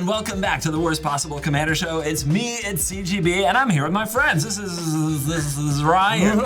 and welcome back to the Worst Possible Commander Show. It's me, it's CGB, and I'm here with my friends. This is Ryan.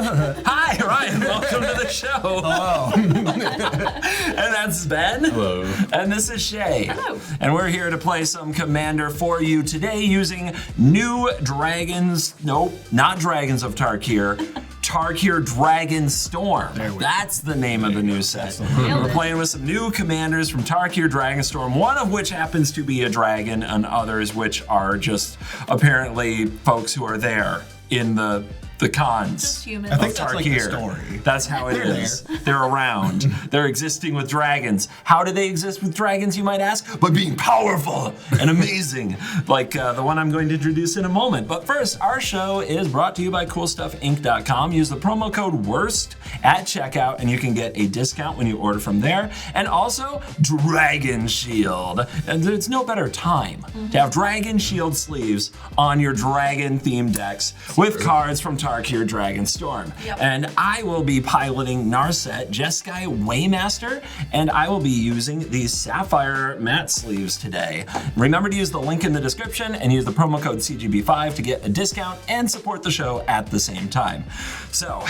Hi, Ryan. Welcome to the show. Hello. And that's Ben. Hello. And this is Shay. Hello. And we're here to play some Commander for you today using new dragons. Nope, not Dragons of Tarkir. Tarkir Dragonstorm. That's the name of the new set. We're playing with some new commanders from Tarkir Dragonstorm, one of which happens to be a dragon, and others which are just apparently folks who are there in the cons. Just humans. I think of that's like Tarkir. the story. That's how it is. They're around. They're existing with dragons. How do they exist with dragons, you might ask? By being powerful and amazing, like the one I'm going to introduce in a moment. But first, our show is brought to you by CoolStuffInc.com. Use the promo code WORST at checkout, and you can get a discount when you order from there. And also, Dragon Shield. And there's no better time to have Dragon Shield sleeves on your dragon-themed decks with cards from Tarkir Dragonstorm. Yep. And I will be piloting Narset, Jeskai Waymaster, and I will be using these Sapphire matte sleeves today. Remember to use the link in the description and use the promo code CGB5 to get a discount and support the show at the same time. So,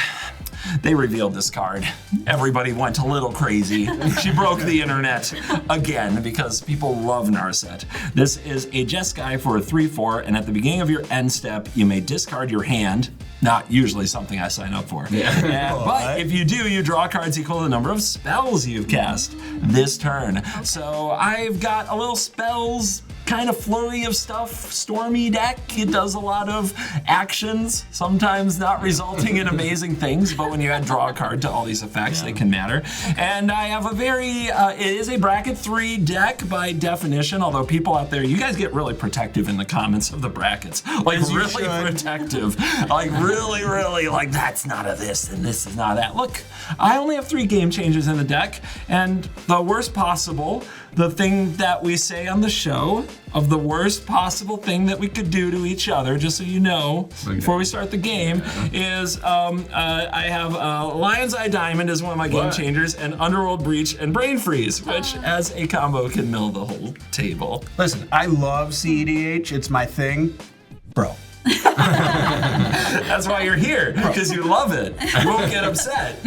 they revealed this card. Everybody went a little crazy. She broke the internet again because people love Narset. This is a Jeskai for a 3/4, and at the beginning of your end step, you may discard your hand. Not usually something I sign up for. But if you do, you draw cards equal to the number of spells you've cast this turn. So I've got a little spells kind of flurry of stuff, stormy deck. It does a lot of actions, sometimes not resulting in amazing things, but when you add draw a card to all these effects, they can matter. And I have a very, it is a bracket 3 deck by definition, although people out there, you guys get really protective in the comments of the brackets. Like really protective. Like really, like that's not a this and this is not a that. Look, I only have 3 game changers in the deck, and the worst possible, the thing that we say on the show of the worst possible thing that we could do to each other, just so you know, before we start the game, is I have Lion's Eye Diamond as one of my game changers, and Underworld Breach and Brain Freeze, which as a combo can mill the whole table. Listen, I love CEDH. It's my thing. Bro. That's why you're here, because you love it. You won't get upset.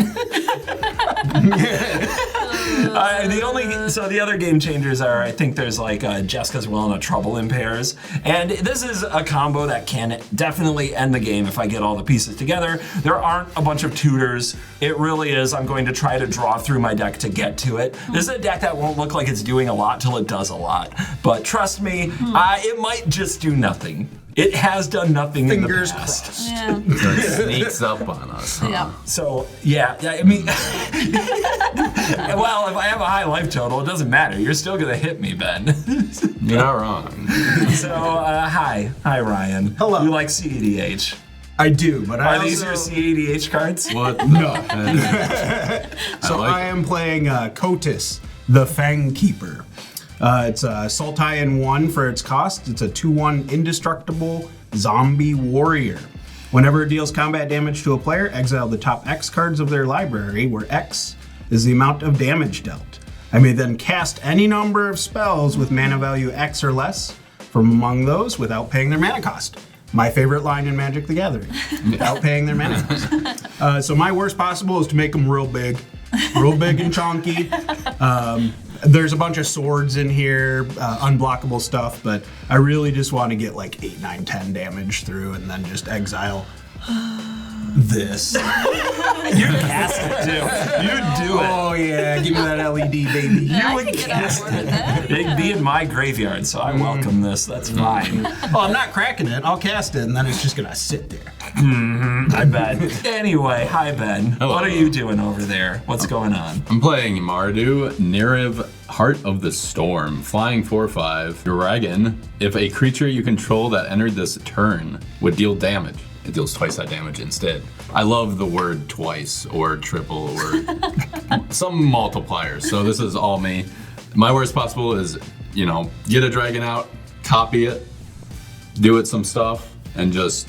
The other game changers are, I think there's like Jessica's Will and a Trouble in pairs, and this is a combo that can definitely end the game if I get all the pieces together. There aren't a bunch of tutors. It really is, I'm going to try to draw through my deck to get to it. This is a deck that won't look like it's doing a lot till it does a lot, but trust me, it might just do nothing. It has done nothing in the past. Crossed. Yeah. So it sneaks up on us. Huh? Yeah. So, yeah, I mean, well, if I have a high life total, it doesn't matter. You're still going to hit me, Ben. You're not wrong. So, hi, Ryan. Hello. You like CEDH. I do, but Are these your CEDH cards? What? No. So I am playing Kotis, the Fang Keeper. It's a Sultai 1 for its cost. It's a 2/1 indestructible zombie warrior. Whenever it deals combat damage to a player, exile the top X cards of their library, where X is the amount of damage dealt. I may then cast any number of spells with mana value X or less from among those without paying their mana cost. My favorite line in Magic the Gathering, without paying their mana cost. So my worst possible is to make them real big and chunky. There's a bunch of swords in here, unblockable stuff, but I really just want to get like 8, 9, 10 damage through and then just exile this. You cast it too. You do it. Oh yeah, give me that LED, baby. I can get on board with that. It'd be in my graveyard, so I welcome this. That's fine. Oh, I'm not cracking it. I'll cast it and then it's just gonna sit there. I bet. Anyway, hi Ben. Hello. What are you doing over there? What's going on? I'm playing Mardu, Neriv, Heart of the Storm, flying 4/5, dragon. If a creature you control that entered this turn would deal damage, it deals twice that damage instead. I love the word twice or triple or some multipliers, so this is all me. My worst possible is, get a dragon out, copy it, do it some stuff, and just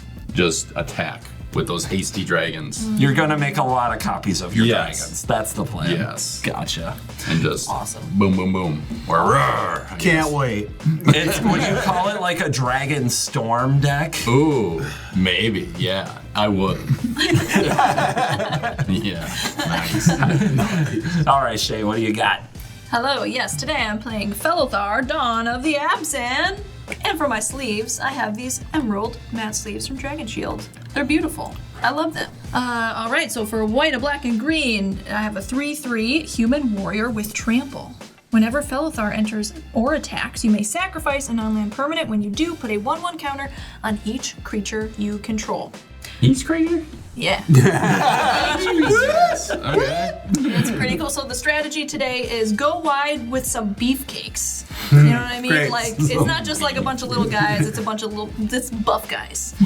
attack. with those hasty dragons. You're gonna make a lot of copies of your Yes. dragons. That's the plan. Yes. Gotcha. And just Awesome. boom, boom, boom. Or roar. I Can't guess. wait. Would you call it like a Dragonstorm deck? Ooh, maybe. Yeah, I would. Yeah, nice. All right, Shay, what do you got? Hello, yes, today I'm playing Felothar, Dawn of the Absan. And for my sleeves, I have these emerald matte sleeves from Dragon Shield. They're beautiful. I love them. All right, so for white, a black, and green, I have a 3/3 human warrior with trample. Whenever Felothar enters or attacks, you may sacrifice a non-land permanent. When you do, put a 1/1 counter on each creature you control. Each creature? Yeah. Okay. It's pretty cool. So the strategy today is go wide with some beefcakes. You know what I mean? Great. Like it's not just like a bunch of little guys. It's a bunch of it's buff guys.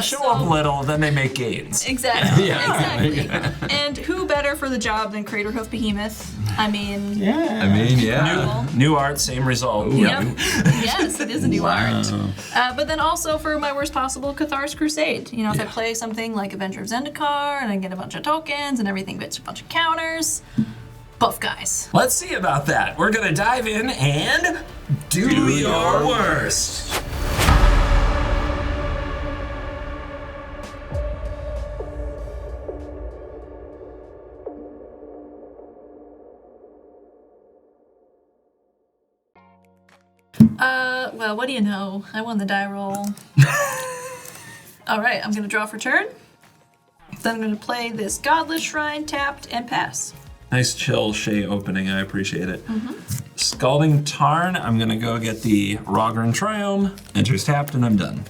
Show up little, then they make gains. Exactly. Yeah. Exactly. And who better for the job than Craterhoof Behemoth? I mean. I mean, yeah. New art, same result. Yep. Yes, it is a new art. But then also for my worst possible, Cathar's Crusade. You know, if I play something like Avenger of Zendikar and I get a bunch of tokens and everything gets a bunch of counters, buff guys. Let's see about that. We're gonna dive in and do your worst. Well, what do you know? I won the die roll. All right, I'm gonna draw for turn. Then I'm gonna play this Godless Shrine, tapped, and pass. Nice chill Shay opening, I appreciate it. Scalding Tarn, I'm gonna go get the Rogran Triome, enters tapped, and I'm done.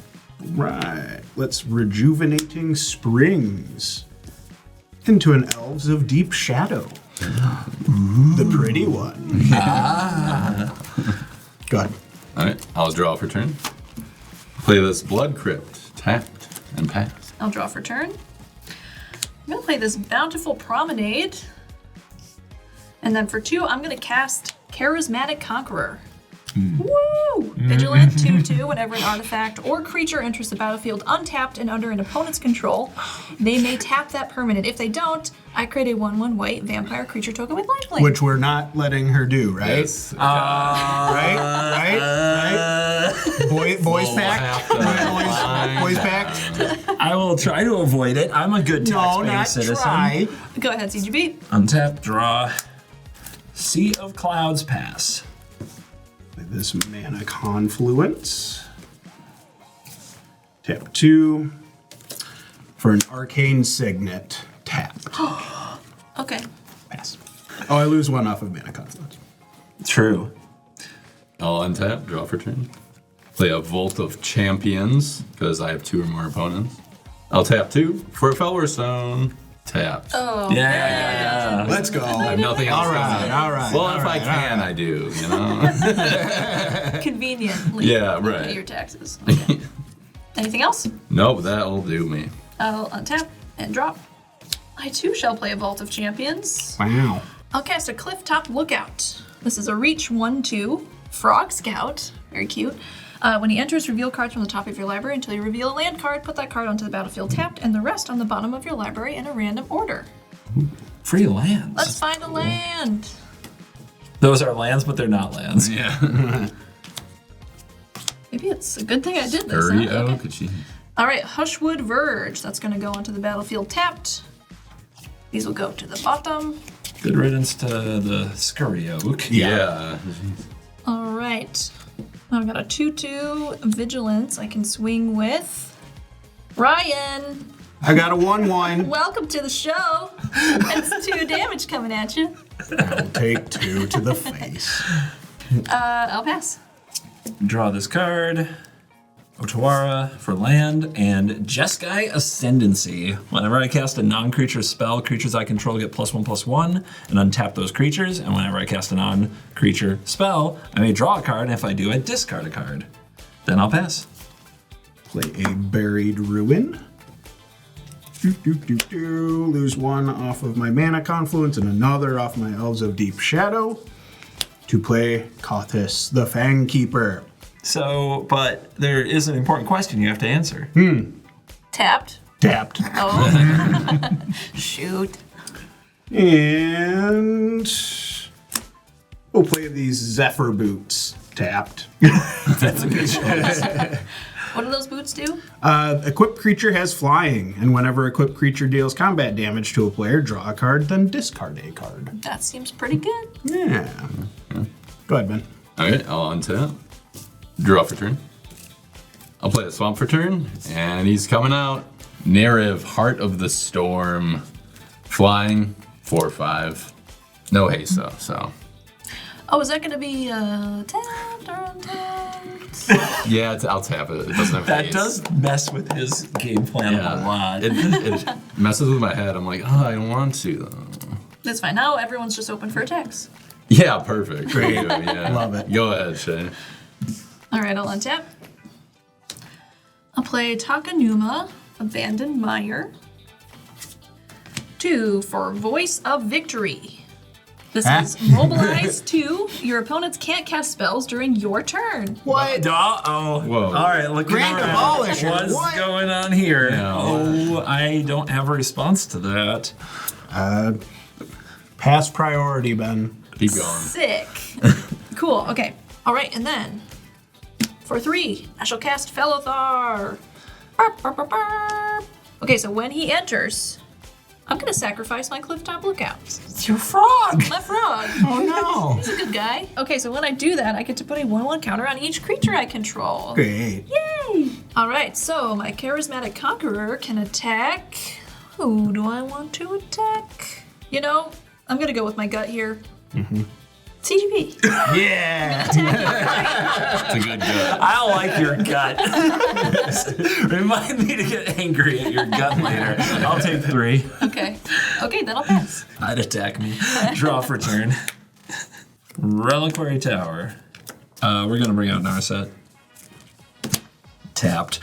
Right. Let's Rejuvenating Springs into an Elves of Deep Shadow. The pretty one. Go ahead. All right, I'll draw for turn. Play this Blood Crypt, tapped, and pass. I'll draw for turn. I'm gonna play this Bountiful Promenade. And then for 2, I'm gonna cast Charismatic Conqueror. Woo! Vigilant 2/2. Whenever an artifact or creature enters the battlefield untapped and under an opponent's control, they may tap that permanent. If they don't, I create a 1/1 white vampire creature token with lifelink. Which we're not letting her do, right? Yes. Right? Boys We'll pack? have to Boys find pack? I will try to avoid it. I'm a good No, taxpaying not citizen. try. Go ahead, CGB. Untap, draw. Sea of Clouds, pass. This Mana Confluence. Tap 2. For an Arcane Signet, tap. Okay. Pass. Oh, I lose 1 off of Mana Confluence. True. I'll untap, draw for turn. Play a Vault of Champions, because I have 2 or more opponents. I'll tap 2 for a Fellerstone. Tapped. Oh. Yeah. Let's go. I have nothing else. All right, all right. Well, all if right, I can, I do, you know? Conveniently. Yeah, you right. Pay your taxes. Okay. Anything else? Nope, that'll do me. I'll untap and drop. I too shall play a Vault of Champions. Wow. I'll cast a Clifftop Lookout. This is a reach 1/2 Frog Scout. Very cute. When he enters, reveal cards from the top of your library until you reveal a land card. Put that card onto the battlefield tapped, and the rest on the bottom of your library in a random order. Free lands. Let's find a land. Those are lands, but they're not lands. Yeah. Maybe it's a good thing I did this. Hurry, Huh? Okay. could she? All right, Hushwood Verge. That's going to go onto the battlefield tapped. These will go to the bottom. Good riddance to the Scurry Oak. Yeah. All right. I've got a 2/2 Vigilance I can swing with. Ryan, I got a 1/1. welcome to the show. That's 2 damage coming at you. I'll take 2 to the face. I'll pass. Draw this card. Otawara for land, and Jeskai Ascendancy. Whenever I cast a non-creature spell, creatures I control get +1/+1, and untap those creatures. And whenever I cast a non-creature spell, I may draw a card, and if I do, I discard a card. Then I'll pass. Play a Buried Ruin. Lose 1 off of my Mana Confluence and another off my Elves of Deep Shadow. To play Kotis, the Fang Keeper. So, but there is an important question you have to answer. Tapped. Tapped. Oh. Shoot. And we'll play these Zephyr boots. Tapped. That's a good choice. What do those boots do? Equipped creature has flying, and whenever equipped creature deals combat damage to a player, draw a card, then discard a card. That seems pretty good. Yeah. Go ahead, Ben. Okay, I'll untap. Draw for turn. I'll play the swamp for turn, and he's coming out. Neriv, Heart of the Storm. Flying, 4/5. No haste though, so. Oh, is that going to be tapped or untapped? Yeah, I'll tap it. It doesn't have That haste. does mess with his game plan a lot. It messes with my head. I'm like, oh, I don't want to. That's fine. Now everyone's just open for attacks. Yeah, perfect. Great. Yeah. Love it. Go ahead, Shay. All right, I'll untap. I'll play Takanuma, Abandoned Mire. 2 for Voice of Victory. This is mobilize 2. Your opponents can't cast spells during your turn. What? Uh-oh. Whoa. All right, look Grand around. Abolisher. What's What? going on here? Yeah. Oh, I don't have a response to that. Pass priority, Ben. Keep going. Sick. Cool. Okay. All right, and then for 3, I shall cast Felothar. Burp, burp, burp, burp. Okay, so when he enters, I'm gonna sacrifice my Clifftop Lookout. It's your frog. My frog. Oh no. He's a good guy. Okay, so when I do that, I get to put a 1/1 counter on each creature I control. Great. Yay! All right, so my Charismatic Conqueror can attack. Who do I want to attack? You know, I'm gonna go with my gut here. CGP. Yeah. It's a good gut. I don't like your gut. Remind me to get angry at your gut later. I'll take 3. Okay. Okay, then I'll pass. I'd attack me. Draw for turn. Reliquary Tower. We're gonna bring out Narset. Tapped.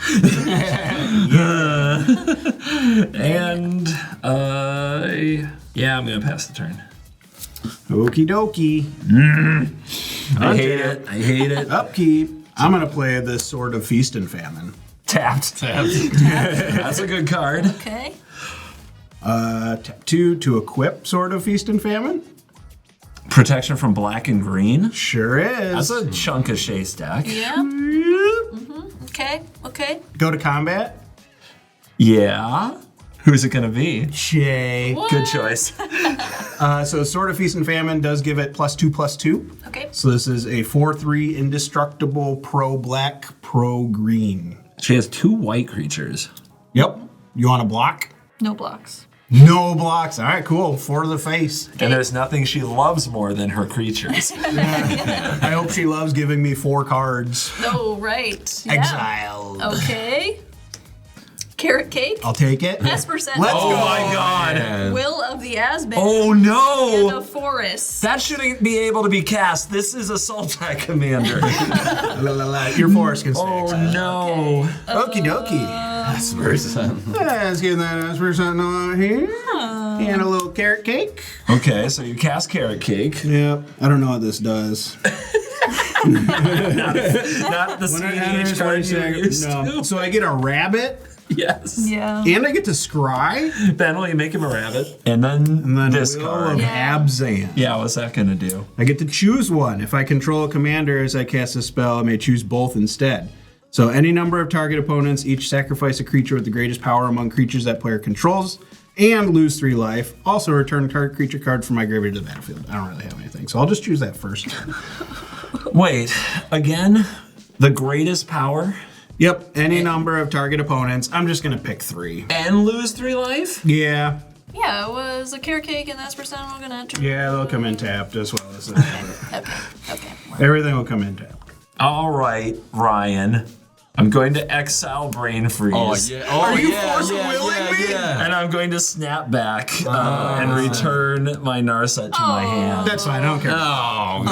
And yeah, I'm gonna pass the turn. Okie dokie. I hate it. I hate it. Upkeep. I'm gonna play the Sword of Feast and Famine. Tapped. That's a good card. Okay. Tap 2 to equip Sword of Feast and Famine. Protection from black and green. Sure is. That's a chunk of Shay stack. Yeah. Okay. Okay. Go to combat. Yeah. Who's it gonna be? Shay. Good choice. So Sword of Feast and Famine does give it +2/+2. Okay. So this is a 4/3 indestructible pro black, pro green. She has 2 white creatures. Yep. You want to block? No blocks. No blocks. All right, cool. 4 to the face. And there's nothing she loves more than her creatures. I hope she loves giving me 4 cards. No, right. Yeah. Exiled. Okay. Carrot Cake. I'll take it. Esper Let's Oh go. my god. Man. Will of the Asban. Oh And no. a Forest. That shouldn't be able to be cast. This is a Sultai commander. La, la, la. Your forest can stay Oh exiled. no. Okie dokie. Let's get that Esper Sentinel out here. And a little carrot cake. Okay, so you cast Carrot Cake. Yep. I don't know what this does. Not the CDH card you're used No. to. So I get a rabbit, Yes. Yeah. and I get to scry, Then will you make him a rabbit? And then this Will card. of Yeah. Abzan. Yeah, what's that gonna do? I get to choose one. If I control a commander as I cast a spell, I may choose both instead. So any number of target opponents each sacrifice a creature with the greatest power among creatures that player controls and lose 3 life. Also return a target creature card from my graveyard to the battlefield. I don't really have anything, so I'll just choose that first. Wait, again? The greatest power Yep, any number of target opponents. I'm just gonna pick 3. and lose 3 life? Yeah. Yeah, it was a Carrot Cake and Esper Sentinel gonna enter. Yeah, they'll come in tapped as well as Okay. Okay. everything will come in tapped. All right, Ryan. I'm going to exile Brain Freeze. Oh yeah. Oh, Are you yeah, force yeah, willing yeah, me? yeah. And I'm going to snap back and return my Narset to my hand. That's fine, I don't care. Oh,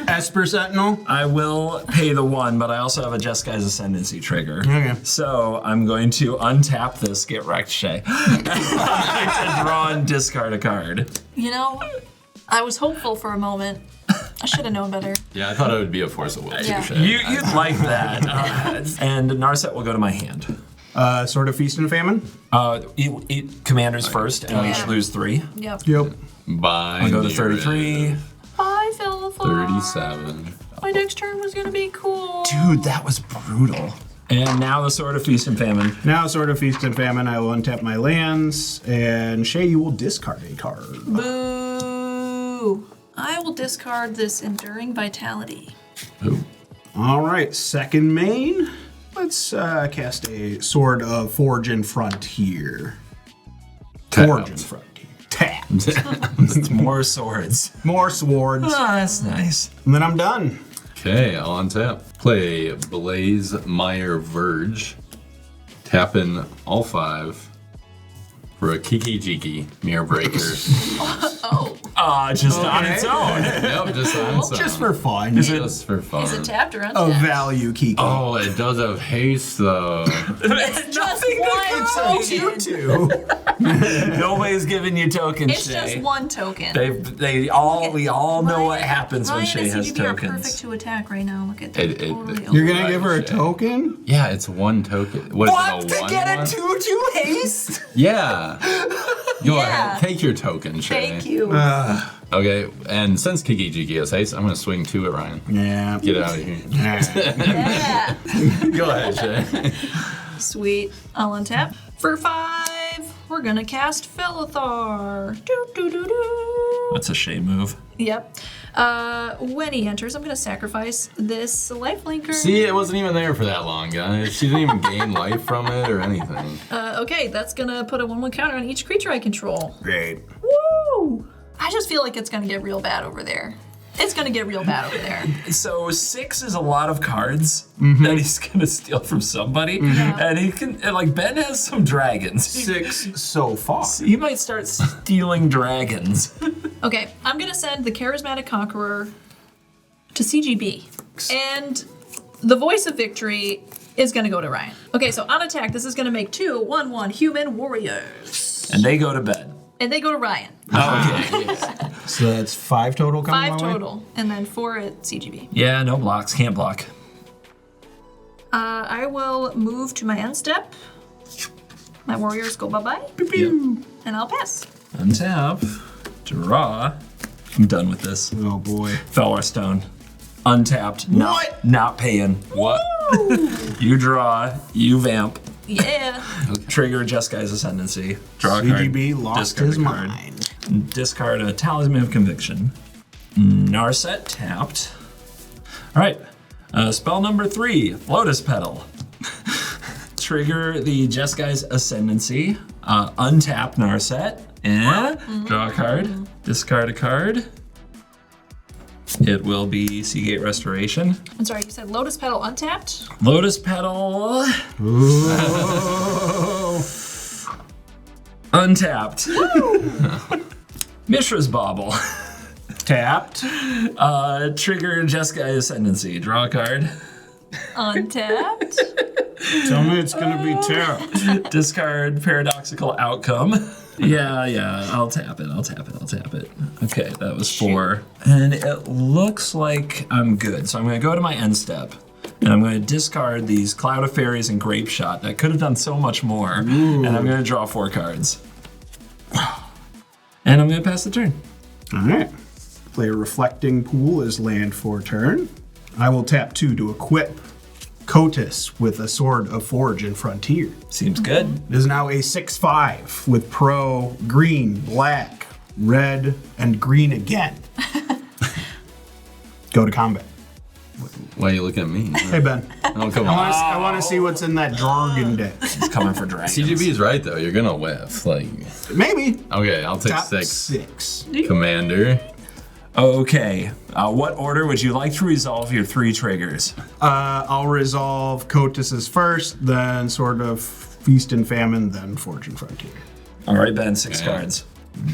Esper Sentinel. I will pay the 1, but I also have a Jeskai's Ascendancy trigger. Okay. So I'm going to untap this, get wrecked, Shay. I'm going to draw and discard a card. You know, I was hopeful for a moment. I should have known better. yeah, I thought it would be a Force of Will too. Yeah. Shay. You'd like that. And Narset will go to my hand. Sword of Feast and Famine. Commanders first, and we each lose 3. Yep. Yep. Bye. I'll go to 33. Bye, Felothar. 37. My next turn was gonna be cool. Dude, that was brutal. And now the Sword of Feast and Famine. Now, Sword of Feast and Famine, I will untap my lands, and Shay, you will discard a card. Boo! I will discard this Enduring Vitality. Ooh. All right, second main. Let's cast a Sword of Forge and Frontier. Forge and Frontier. Tap. More swords. More swords. Oh, that's nice. And then I'm done. Okay, I'll untap. Play Blaze Mire Verge. Tap in all 5 for a Kiki Jiki Mirror Breaker. Just on its own. Yep, just on its own. Just for fun. Just for fun. Is it tapped or A untapped? value, Kiki. Oh, it does have haste though. It's just one token. Nobody's giving you tokens, It's Shay. just one token. We all know what happens when Ryan Shay and has CGB are tokens. perfect to attack right now. Look at that. You're gonna give her a Shay. token? Yeah, it's 1 token. What is it, a 1/1? 2/2 haste? Yeah. Go Yeah. ahead, take your token, Shay. Thank you. Okay, and since Kiki Jiki has haste, I'm gonna swing 2 at Ryan. Yeah. Get out of here. Yeah. Go ahead, Shay. Sweet. I'll untap. For 5, we're gonna cast Felothar. Do. That's a Shay move. Yep. When he enters, I'm gonna sacrifice this lifelinker. See, it wasn't even there for that long, guys. She didn't even gain life from it or anything. Okay, that's gonna put a 1/1 counter on each creature I control. Great. Woo! I just feel like it's gonna get real bad over there. It's gonna get real bad over there. So 6 is a lot of cards that he's gonna steal from somebody, and he can. And like Ben has some dragons. 6 so far. He might start stealing dragons. Okay, I'm gonna send the Charismatic Conqueror to CGB. And the Voice of Victory is gonna go to Ryan. Okay, so on attack, this is gonna make 2 1/1 human warriors. And they go to bed. And they go to Ryan. Okay. So that's 5 total coming 5 my way? total. And then 4 at CGB. Yeah, no blocks. Can't block. I will move to my end step. My warriors go bye-bye. Pew. And I'll pass. Untap. Draw. I'm done with this. Oh boy. Felwar Stone. Untapped. Not paying. What? You draw. You vamp. Yeah. Trigger Jeskai's Ascendancy. Draw a card. CGB lost discard his a card. mind. Discard a Talisman of Conviction. Narset tapped. All right. Spell number 3, Lotus Petal. Trigger the Jeskai's Ascendancy. Untap Narset. And draw a card. Discard a card. It will be Seagate Restoration. I'm sorry, you said Lotus Petal untapped? Lotus Petal. Untapped. Mishra's Bauble. Tapped. Trigger Jeskai's Ascendancy. Draw a card. Untapped? Tell me it's gonna be tapped. Discard Paradoxical Outcome. Yeah, I'll tap it. Okay, that was 4. And it looks like I'm good. So I'm gonna go to my end step. And I'm gonna discard these Cloud of Fairies and Grape Shot that could have done so much more. And I'm gonna draw 4 cards. And I'm gonna pass the turn. All right. Play a Reflecting Pool as land for turn. I will tap 2 to equip Kotis with a Sword of Forge and Frontier. Seems good. It is now a 6/5 with pro, green, black, red, and green again. Go to combat. Why are you looking at me? Hey, Ben. Oh, come on. I want to see what's in that Dragon deck. He's coming for dragons. CGB is right though. You're gonna whiff. Like, Maybe. okay, I'll take Top 6. 6. Commander. Okay. What order would you like to resolve your 3 triggers? I'll resolve Kotis's first, then Sword of Feast and Famine, then Forge and Frontier. All right, Ben, 6 Okay. cards.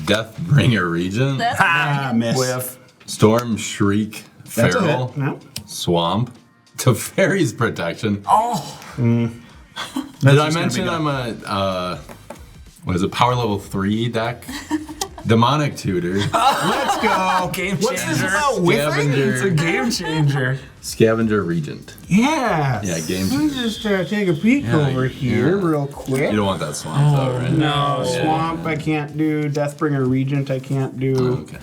Deathbringer Regent. That's Miss. Whiff. Storm Shriek. That's a Feral. hit. No. Swamp. Teferi's Protection. Oh, Did I just gonna mention be I'm a what is it? Power level 3 deck. Demonic Tutor. Let's go. Game What's this changer. about whiffing? It's a game changer. Scavenger Regent. Yeah. Yeah, game Let me changer. just take a peek Yeah, over here yeah. real quick. You don't want that swamp though, right? No, Swamp I can't do. Deathbringer Regent I can't do. Okay.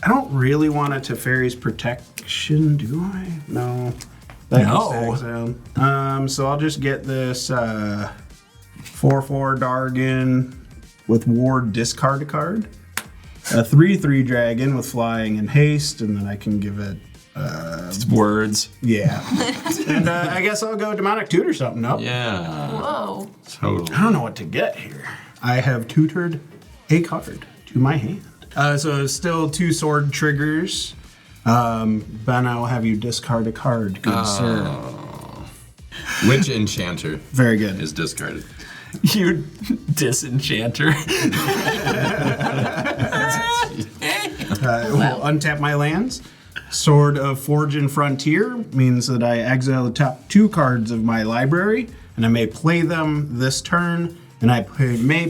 I don't really want a Teferi's Protection, do I? No. That No. gets exiled. So I'll just get this 4/4 Dargon with Ward, discard a card. A 3/3 Dragon with Flying and Haste, and then I can give it, It's words. yeah. And I guess I'll go Demonic Tutor something up. Yeah. Whoa. Totally. I don't know what to get here. I have tutored a card to my hand. So still 2 sword triggers. Ben, I will have you discard a card, good sir. Which enchanter Very good. is discarded? You disenchanter. We'll untap my lands. Sword of Forge and Frontier means that I exile the top 2 cards of my library, and I may play them this turn, and I may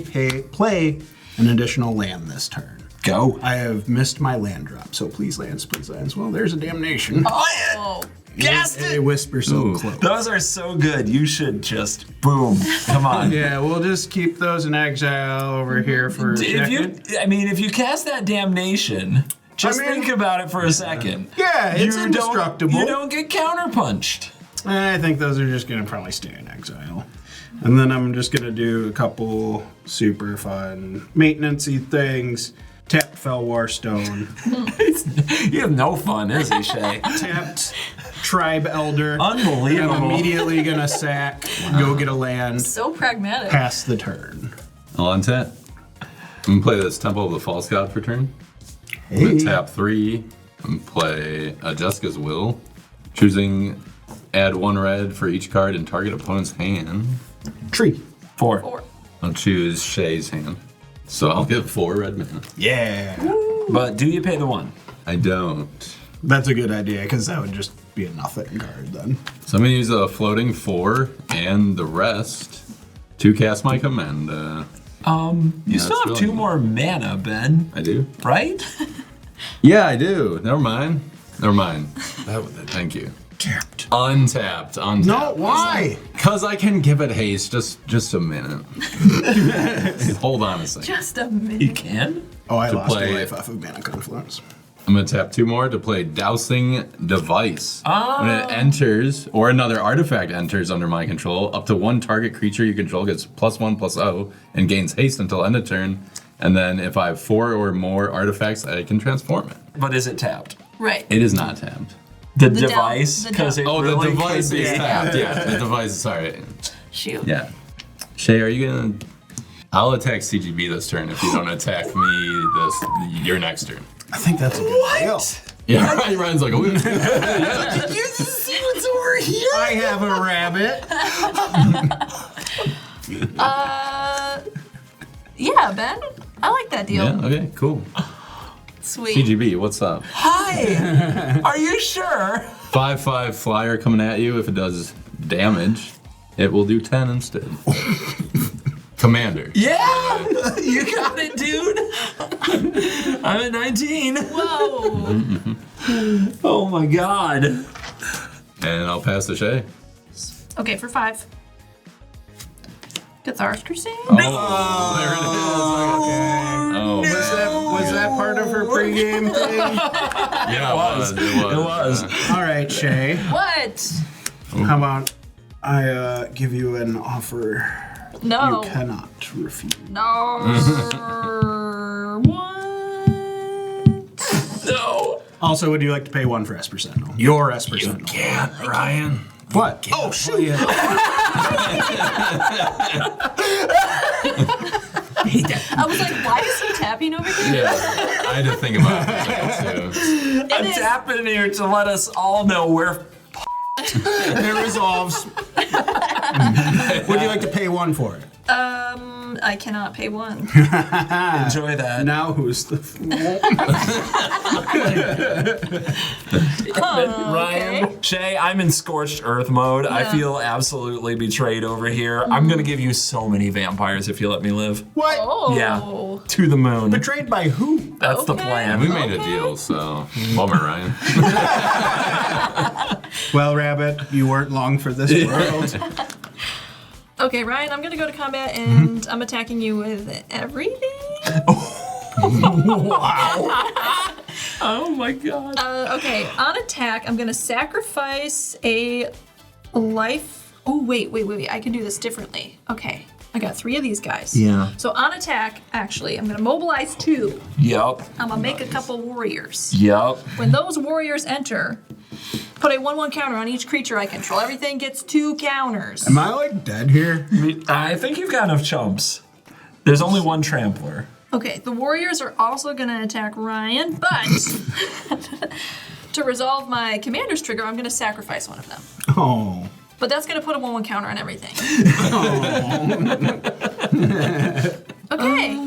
play an additional land this turn. Go. I have missed my land drop, so please lands, please lands. Well, there's a damnation. Oh. Gassed A it. whisper so Ooh. close. Those are so good. You should just boom. Come on. Yeah, we'll just keep those in exile over here for a second. If you cast that damnation, just think about it for a second. Yeah, it's You indestructible. You don't get counterpunched. I think those are just going to probably stay in exile. And then I'm just going to do a couple super fun maintenance-y things. Tapped Felwar Stone. You have no fun, is he, Shay? Tapped Tribe Elder. Unbelievable. I'm immediately going to sack, go get a land, So pragmatic. pass the turn. I'll untap. I'm gonna play this Temple of the False God for turn. I'm Hey. gonna tap 3 and play Jessica's Will. Choosing add 1 red for each card in target opponent's hand. Tree. 4. 4. I'll choose Shay's hand. So I'll get 4 red mana. Yeah. But do you pay the 1? I don't. That's a good idea, because that would just be a nothing card then. So I'm gonna use a floating 4 and the rest to cast my command. You still have that's 2 really- more mana, Ben. I do? Right? Yeah, I do. Never mind. Thank you. Tapped. Untapped. No, why? Because I can give it haste. Just a minute. Hold on a second. Just a You minute. can? Oh, I To lost play- a life off of Mana Confluence. I'm gonna tap 2 more to play Dousing Device. When it enters, or another artifact enters under my control, up to 1 target creature you control gets +1/+0 and gains haste until end of turn. And then if I have 4 or more artifacts, I can transform it. But is it tapped? Right. It is not tapped. The down- device? the Because down. it Oh, really the device could is be. tapped. Yeah, the device. Sorry. Shoot. Yeah. Shay, are you gonna? I'll attack CGB this turn if you don't attack me your next turn. I think that's a good deal. Yeah, Ryan's like, oh, Did you see what's over here? I have a rabbit. Yeah, Ben. I like that deal. yeah, okay, cool. Sweet. CGB, what's up? Hi. Are you sure? 5/5 flyer coming at you. If it does damage, it will do 10 instead. Commander. Yeah. You got it, dude. I'm at 19. Whoa. Oh my god. And I'll pass to Shay. Okay, for 5. Cathar's Crusade? Oh, there it is. Oh, Was that part of her pregame thing? yeah, it was. All right, Shay. What? How about I give you an offer No. you cannot refuse? No. What? No. Also, would you like to pay 1 for Esper Sentinel? Your Esper Sentinel. Can't, Ryan. What? Oh, shoot. I was like, why is he tapping over here? Yeah, I had to think about it too. I'm is. tapping here to let us all know where It resolves. Would you like to pay 1 for it? I I cannot pay 1. Enjoy that. Now who's the fool? Ryan. okay. Shay, I'm in scorched earth mode. I feel absolutely betrayed over here. I'm gonna give you so many vampires if you let me live. What? Oh. Yeah. To the moon. Betrayed by who? That's the Okay. plan. We made a deal, so bummer, Ryan. Well, Rabbit, you weren't long for this world. Okay, Ryan, I'm gonna go to combat and I'm attacking you with everything. Oh my god. Okay, on attack, I'm gonna sacrifice a life. Oh, wait. I can do this differently. Okay, I got 3 of these guys. Yeah. So on attack, actually, I'm gonna mobilize 2. Yep. I'm gonna make a couple warriors. Yep. When those warriors enter, put a 1/1 counter on each creature I control. Everything gets 2 counters. Am I like dead here? I think you've got enough chumps. There's only one trampler. Okay, the warriors are also gonna attack Ryan, but to resolve my commander's trigger, I'm gonna sacrifice one of them. Oh. But that's gonna put a 1/1 counter on everything. Okay.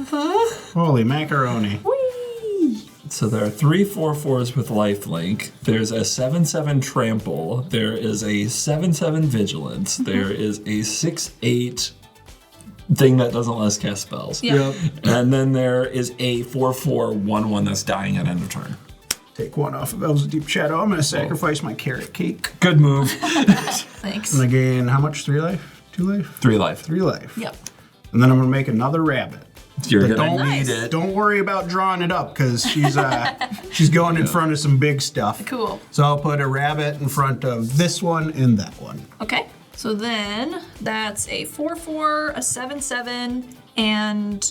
Holy macaroni. Whee! So there are 3 4/4s with lifelink. There's a 7/7 trample. There is a 7/7 vigilance. There is a 6/8 thing that doesn't let us cast spells. Yeah. And then there is a 4/4 1/1 that's dying at end of turn. Take 1 off of Elves of Deep Shadow. I'm going to sacrifice my carrot cake. Good move. Thanks. And I gain how much? 3 life? 2 life? 3 life. 3 life. Yep. And then I'm going to make another rabbit. You're But gonna don't need it. Don't worry about drawing it up because she's going in front of some big stuff. Cool. So I'll put a rabbit in front of this one and that one. Okay. So then that's a 4/4, a 7/7, and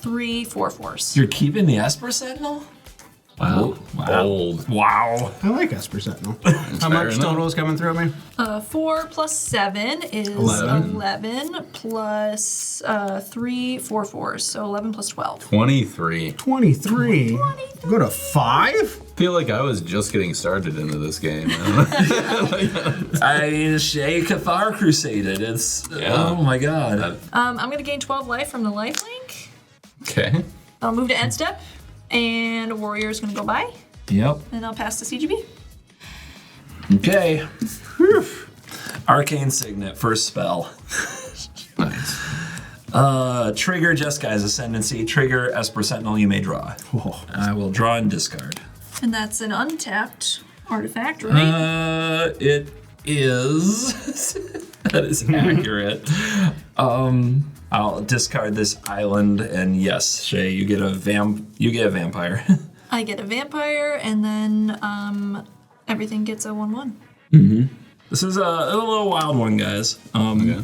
3 4/4s. You're keeping the Esper Sentinel? Wow. Wow. Bold. Wow. I like Esper Sentinel. How Fair much enough. total is coming through me? 4 plus 7 is 11 plus 3 4/4s, so 11 plus 12. 23. 23. Go to 5? I feel like I was just getting started into this game. I mean, Shay Cathar Crusaded. It's, Yeah. oh my god. I'm gonna gain 12 life from the lifelink. Okay. I'll move to end step, and a warrior is gonna go by, Yep. and I'll pass to CGB. Okay. Arcane Signet, first spell. Nice. Trigger Jeskai's Ascendancy. Trigger Esper Sentinel, you may draw. I will draw and discard. And that's an untapped artifact, right? It is. That is accurate. I'll discard this island, and yes, Shay, you get a vampire. I get a vampire, and then everything gets a 1/1. This is a little wild one, guys. Okay.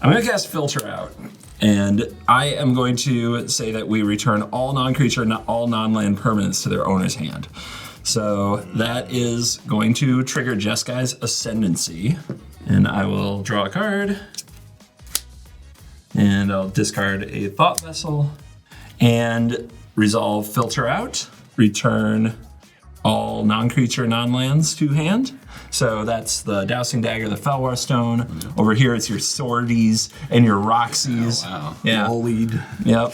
I'm going to cast Filter Out, and I am going to say that we return all non-creature, all non-land permanents to their owner's hand. So that is going to trigger Jeskai's Ascendancy, and I will draw a card, and I'll discard a Thought Vessel, and resolve Filter Out, return all non-creature, non-lands to hand. So that's the Dowsing Dagger, the Felwar Stone. Over here it's your Swordies and your Roxies. Oh, wow. Yeah. Bullied. Yep.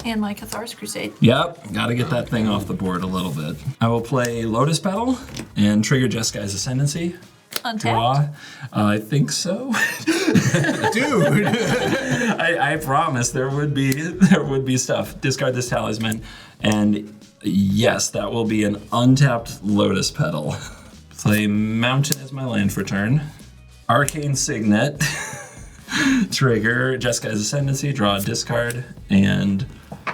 And my Cathar's Crusade. Yep. Gotta get that thing off the board a little bit. I will play Lotus Petal and trigger Jeskai's Ascendancy. Untapped. Draw. I think so. Dude. I promise there would be stuff. Discard this talisman, and yes, that will be an untapped Lotus Petal. Play Mountain as my land for turn. Arcane Signet. Trigger Jeskai's Ascendancy. Draw a discard, and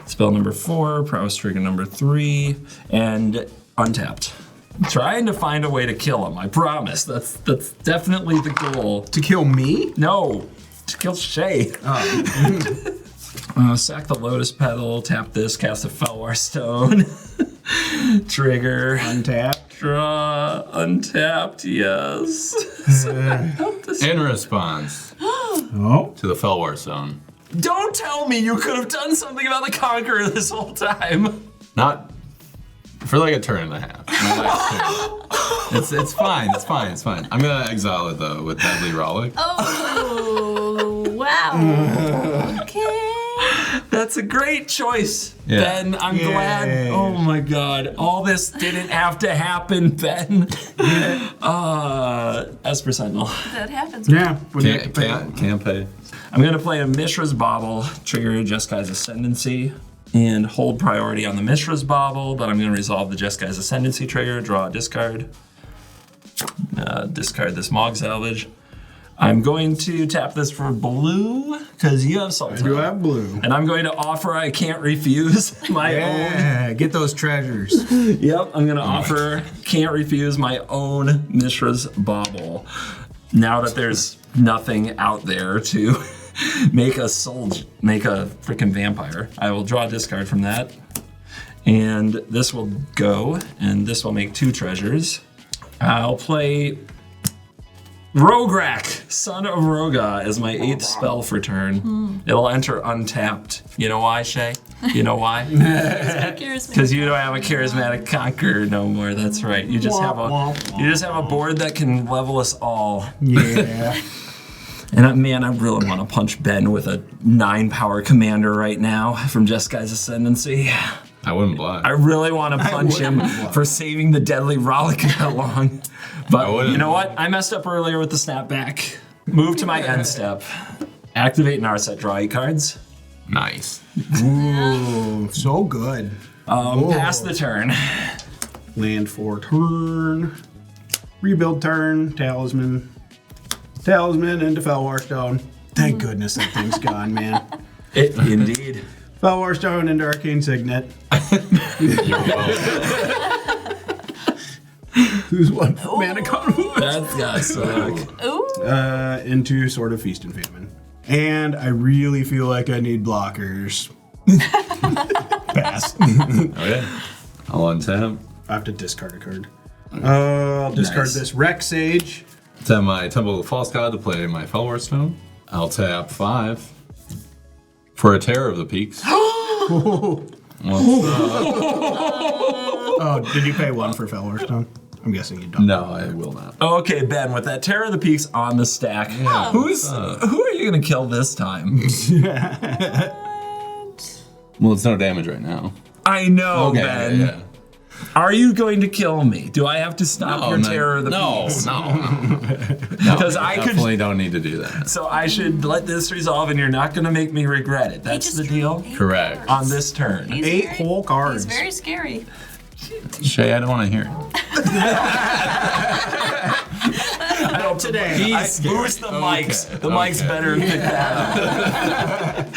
spell number 4. Prowess trigger number 3, and untapped. Trying to find a way to kill him. I promise. That's definitely the goal. To kill me? No, to kill Shay. Sack the Lotus Petal, tap this, cast a Felwar Stone. Trigger, Untap. draw, untapped, yes. In response Oh. to the Felwar Stone. Don't tell me you could have done something about the Conqueror this whole time. Not for like a turn and a half. My last turn. It's fine. I'm gonna exile it though with Deadly Rollick. Oh, wow. Okay. that's a great choice, Yeah. Ben. I'm glad. Oh my God, all this didn't have to happen, Ben. Esper Sentinel. That happens. Yeah. When you have to pay. Can't pay. I'm gonna play a Mishra's Bauble, trigger Jeskai's Ascendancy, and hold priority on the Mishra's Bauble, but I'm gonna resolve the Jeskai's Ascendancy trigger, draw a discard, discard this Mog Salvage. I'm going to tap this for blue, because you have Sultan. I do have blue. And I'm going to offer I can't refuse my own. Yeah, get those treasures. Yep, I'm gonna offer can't refuse my own Mishra's Bauble. Now that there's nothing out there to make a freaking vampire, I will draw a discard from that. And this will go, and this will make 2 treasures. I'll play Rograk, Son of Roga, as my 8th spell for turn. It'll enter untapped. You know why, Shay? You know why? Because you don't have a charismatic conqueror no more. That's right. You just have a board that can level us all. Yeah. And man, I really want to punch Ben with a 9-power commander right now from Jeskai's Ascendancy. I wouldn't blind. I really want to punch him for saving the deadly Rollick that long. But you know what? I messed up earlier with the snapback. Move to my end step. Activate Narset, draw 8 cards. Nice. Ooh, so good. Pass the turn. Land for turn. Rebuild turn. Talisman. Talisman into Felwar Stone. Thank goodness that thing's gone, man. Indeed. Felwar Stone into Arcane Signet. Who's one mana convo? That's gotta suck. Ooh. Into Sword of Feast and Famine. And I really feel like I need blockers. Pass. Oh yeah. I'll untap. I have to discard a card. I'll discard this Rex Sage. Tap my Temple of the False God to play my Felwar Stone. I'll tap 5 for a Terror of the Peaks. Oh, did you pay 1 for Felwar Stone? I'm guessing you don't. No, I will not. Okay, Ben, with that Terror of the Peaks on the stack, who are you gonna kill this time? Well, it's no damage right now. I know, Okay, Ben. yeah. Are you going to kill me? Do I have to stop your Terror of the Peaks? No. Because I could. Definitely don't need to do that. So I should let this resolve, and you're not going to make me regret it. That's the deal. Correct. On this turn. He's 8 very- whole cards. He's very scary. Shay, I don't want to hear it. I don't today. I boost the mics. The mics better pick that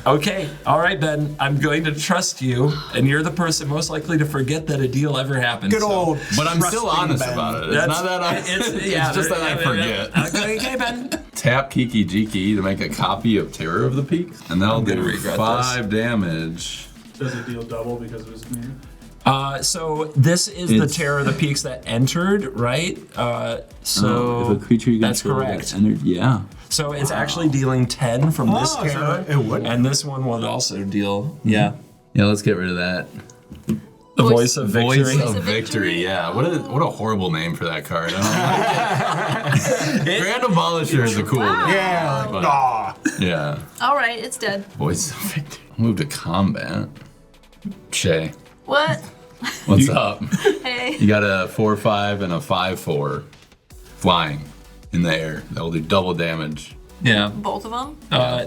up. Okay, all right, Ben. I'm going to trust you, and you're the person most likely to forget that a deal ever happened. Good old. But I'm still trusting honest Ben. about it. It's not that it's just that I forget. Okay, Ben. Tap Kiki Jiki to make a copy of Terror of the Peaks, and that'll I'm gonna do regret 5 damage. Does it deal double because of his name? So this is the It's- Terror of the Peaks that entered, right? So if a creature you that's control correct. gets entered, yeah. So it's actually dealing 10 from this so terror, it would. and this one would also deal. Yeah. Yeah, let's get rid of that. The Voice of Victory. Voice of Victory, yeah. What a horrible name for that card. I don't like it. Grand Abolisher is a cool name. Yeah. But- Aw. Yeah. All right, it's dead. Voice of Victory. Move to combat. Shay, What? what's up? Hey. You got a 4/5 and a 5/4 flying in the air. That will do double damage. Yeah. Both of them?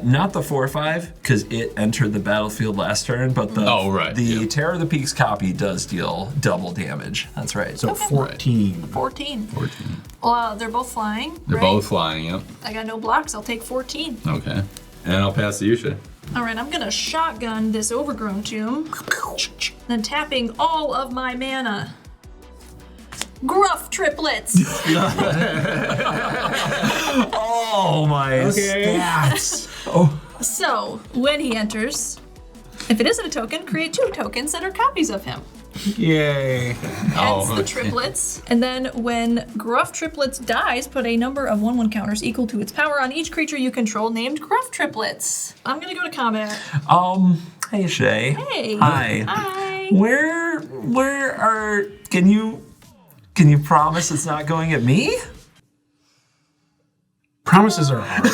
Not the 4/5, because it entered the battlefield last turn, but the yeah. Terror of the Peaks copy does deal double damage. That's right. So 14. 14. 14. Well, they're both flying. They're right? both flying, yep. I got no blocks. I'll take 14. Okay. And I'll pass to you, Shay. All right, I'm gonna shotgun this Overgrown Tomb, then tapping all of my mana. Gruff triplets. Oh my stats. Oh. So when he enters, if it isn't a token, create 2 tokens that are copies of him. Yay. Hence the triplets. And then when Gruff Triplets dies, put a number of 1/1 counters equal to its power on each creature you control named Gruff Triplets. I'm gonna go to combat. Hey Shay. Hey. Hi. Hi. Where are? Can you promise it's not going at me? Promises are hard.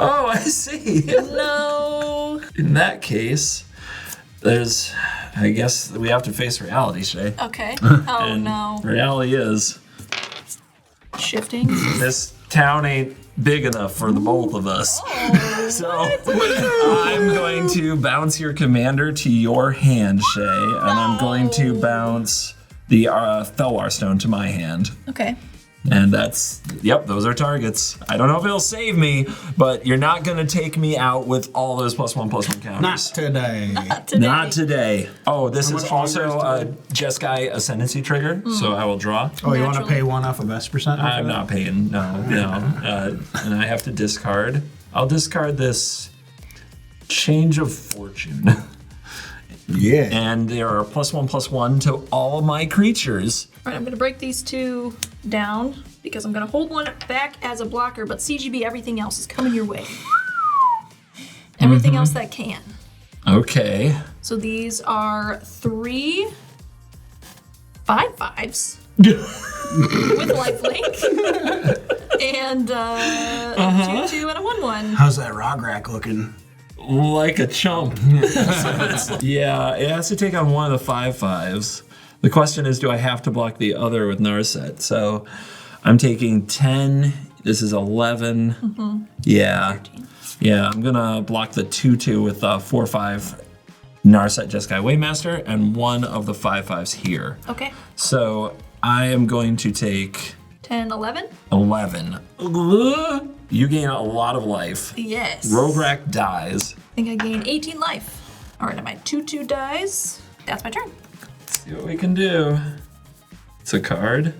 Oh, I see. No. In that case, I guess we have to face reality, Shay. Okay. Oh And no. reality is, Shifting. this town ain't big enough for the both of us. So I'm going to bounce your commander to your hand, Shay, and I'm going to bounce the Felothar stone to my hand. Okay. And those are targets. I don't know if it'll save me, but you're not gonna take me out with all those +1/+1 counters. Not today. Not today. Oh, this is much also longer a Jeskai Ascendancy trigger, so I will draw. Oh, you want to Naturally. pay one off of S%? I'm not paying, no. And I have to discard. I'll discard this Change of Fortune. Yeah. And there are +1/+1 to all of my creatures. All right, I'm gonna break these two down because I'm gonna hold one back as a blocker, but CGB, everything else is coming your way. Everything else that can. Okay. So these are 3 5/5s with lifelink. And a 2/2 and a 1/1. How's that Rograk looking? Like a chump. Yeah, it has to take on one of the 5/5s. The question is, do I have to block the other with Narset? So I'm taking 10. This is 11. Yeah. 13. Yeah, I'm gonna block the 2/2 with 4/5 Narset Jeskai Waymaster and one of the 5/5s here. Okay. So I am going to take 10, 11? 11. You gain a lot of life. Yes. Rograk dies. I think I gain 18 life. All right, and my 2/2 dies. That's my turn. See what we can do. It's a card.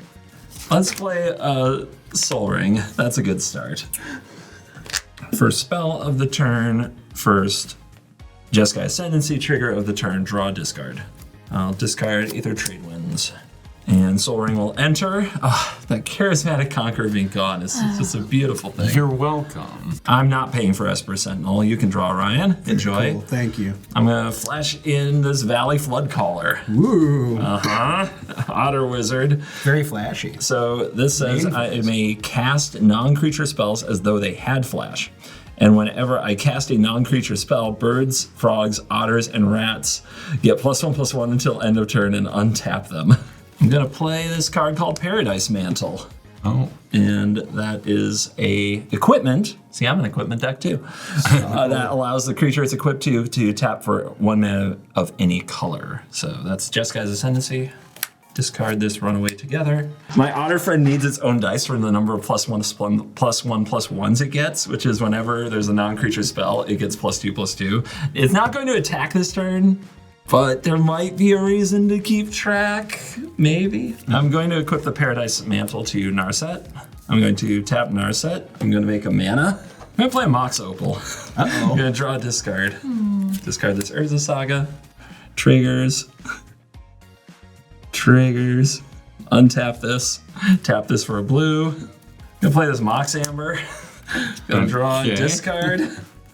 Let's play a Soul Ring. That's a good start. For spell of the turn, first, Jeskai Ascendancy trigger of the turn, draw, discard. I'll discard Aether Trade Winds. And Soul Ring will enter. Oh, that Charismatic Conqueror being gone is just a beautiful thing. You're welcome. I'm not paying for Esper Sentinel. You can draw, Ryan. Enjoy. Cool, thank you. I'm gonna flash in this Valley Flood Caller. Ooh, Otter Wizard. very flashy. So this says I may cast non-creature spells as though they had flash. And whenever I cast a non-creature spell, birds, frogs, otters, and rats get +1/+1 until end of turn and untap them. I'm gonna play this card called Paradise Mantle. Oh. And that is a equipment. See, I'm an equipment deck too. That allows the creature it's equipped to tap for 1 mana of any color. So that's Jeskai's Ascendancy. Discard this, run away together. My otter friend needs its own dice for the number of +1/+1s it gets, which is whenever there's a non-creature spell, it gets +2/+2. It's not going to attack this turn, but there might be a reason to keep track, maybe. I'm going to equip the Paradise Mantle to Narset. I'm going to tap Narset. I'm going to make a mana. I'm going to play a Mox Opal. I'm going to draw a discard. Discard this Urza Saga. Triggers. Untap this. Tap this for a blue. Gonna play this Mox Amber. Gonna draw a discard.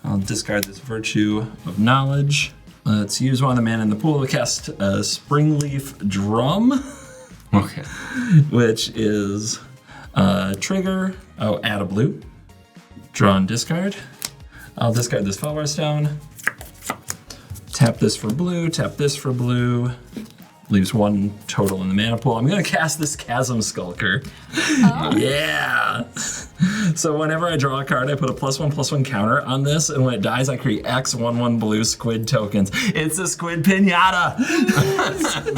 I'll discard this Virtue of Knowledge. Let's use one of the mana in the pool to cast a Springleaf Drum, Okay. which is a trigger. Oh, add a blue. Draw and discard. I'll discard this Felothar Stone. Tap this for blue, tap this for blue. Leaves 1 total in the mana pool. I'm gonna cast this Chasm Skulker. Oh. Yeah! So whenever I draw a card, I put a +1/+1 counter on this, and when it dies, I create X 1/1 blue squid tokens. It's a squid pinata!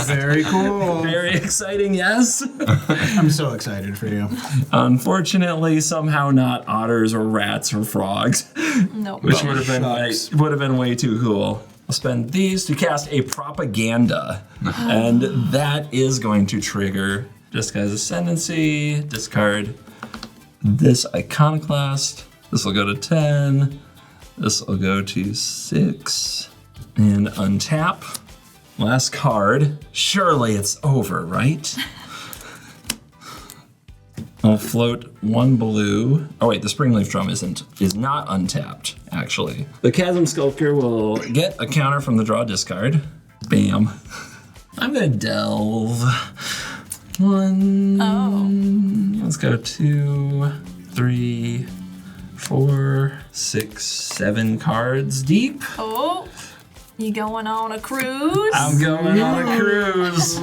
Very cool. Very exciting, yes? I'm so excited for you. Unfortunately, somehow not otters or rats or frogs, Nope. which would have shucks. been way too cool. I'll spend these to cast a Propaganda, and that is going to trigger Jeskai Ascendancy, discard this Iconoclast. This will go to 10. This will go to 6. And untap. Last card. Surely it's over, right? I'll float 1 blue. Oh wait, the Springleaf Drum is not untapped, actually. The Chasm Sculptor will get a counter from the draw discard. Bam. I'm gonna delve. 1. Oh. Let's go 2, 3, 4, 6, 7 cards deep. Oh, you going on a cruise? I'm going on a cruise.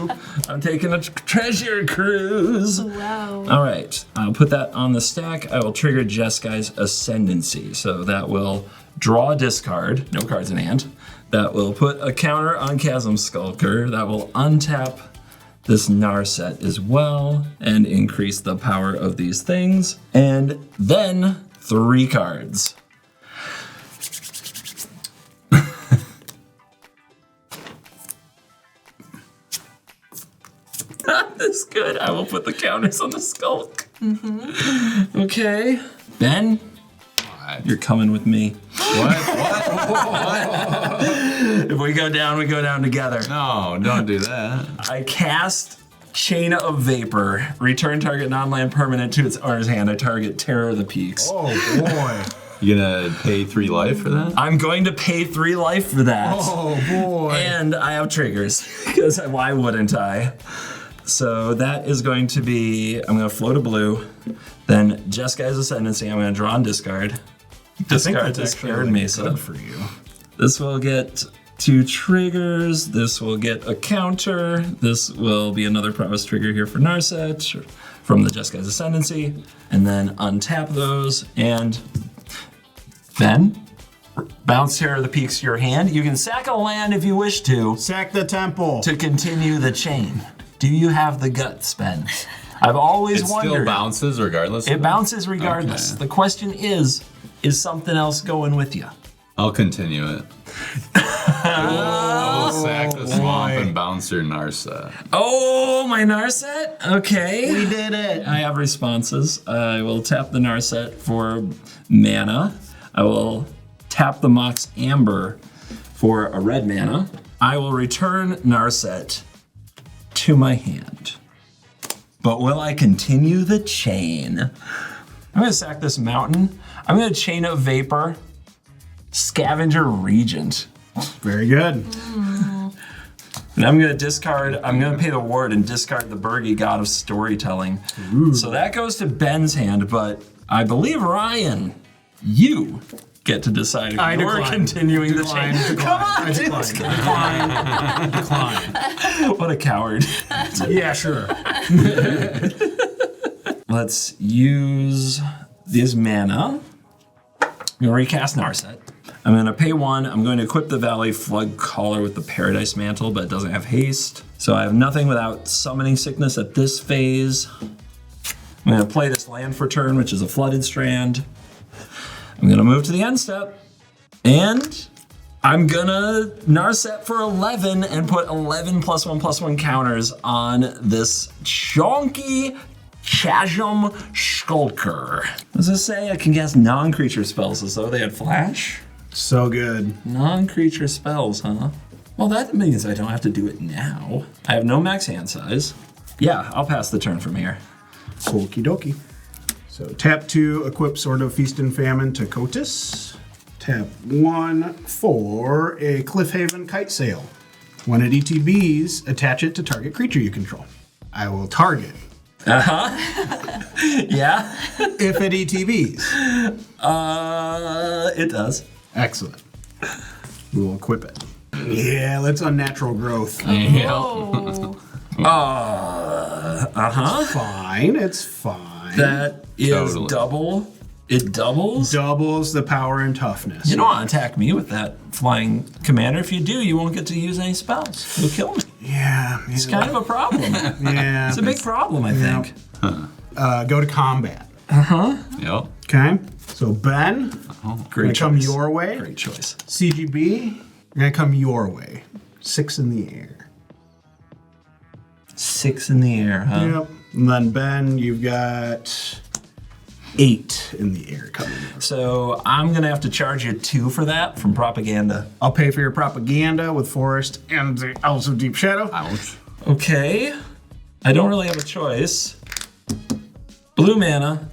I'm taking a treasure cruise. Wow. All right, I'll put that on the stack. I will trigger Jeskai's Ascendancy. So that will draw a discard, no cards in hand. That will put a counter on Chasm Skulker. That will untap this Narset as well and increase the power of these things. And then 3 cards. Not this good. I will put the counters on the Skulk. Mm-hmm. Okay. Ben, you're coming with me. What? If we go down together. No, don't do that. I cast Chain of Vapor. Return target non-land permanent to its owner's hand. I target Terror of the Peaks. Oh boy. You gonna pay 3 life for that? I'm going to pay 3 life for that. Oh boy. And I have triggers, because why wouldn't I? So that is going to be, I'm going to float a blue, then Jeskai's Ascendancy, I'm going to draw and discard. Discard discard me, so good for you. this will get 2 triggers, this will get a counter, this will be another promise trigger here for Narset from the Jeskai's Ascendancy, and then untap those, and then bounce Terror of the Peaks to your hand. You can sack a land if you wish to Sack the temple. continue the chain. Do you have the guts, Ben? I've always It wondered. still bounces regardless. It of bounces regardless. Okay. The question is something else going with you? I'll continue it. I will sack the swamp and bounce your Narset. Oh, my Narset? Okay. We did it. I have responses. I will tap the Narset for mana. I will tap the Mox Amber for a red mana. I will return Narset to my hand. But will I continue the chain? I'm gonna sack this mountain. I'm gonna Chain of Vapor, Scavenger Regent. Very good. And I'm gonna discard, I'm gonna pay the ward and discard the Burgy God of Storytelling. So that goes to Ben's hand, but I believe Ryan, you get to decide if you're decline. continuing the chain. Come on, dude. Decline. What a coward. Yeah, sure. Let's use this mana. I'm gonna recast Narset. I'm gonna pay 1. I'm going to equip the Valley Flood Caller with the Paradise Mantle, but it doesn't have haste. So I have nothing without Summoning Sickness at this phase. I'm gonna play this land for turn, which is a Flooded Strand. I'm gonna move to the end step, and I'm gonna Narset for 11 and put 11 +1/+1 counters on this chonky Chasm Skulker. What does it say? I can cast non-creature spells as though they had flash? So good. Non-creature spells, huh? Well, that means I don't have to do it now. I have no max hand size. Yeah, I'll pass the turn from here. Okie dokie. So tap 2, equip Sword of Feast and Famine to Kotis. Tap 1 for a Cliffhaven Kite Sail. When it ETBs, attach it to target creature you control. I will target. Yeah? If it ETBs. It does. Excellent. We will equip it. Yeah, let's unnatural growth. Oh. Fine, it's fine. That is Totally. double. It doubles? Doubles the power and toughness. You don't want to attack me with that flying commander. If you do, you won't get to use any spells. You'll kill me. Yeah. It's kind of a problem. Yeah. It's a big problem, I think. Go to combat. Yep. Okay. So Ben, Great gonna come choice. your way. Great choice. CGB, you're gonna come your way. 6 in the air. 6 in the air, huh? Yep. And then Ben, you've got 8 in the air coming. So I'm going to have to charge you 2 for that from propaganda. I'll pay for your propaganda with Forest and the Elves of Deep Shadow. Ouch. Okay. I don't really have a choice. Blue mana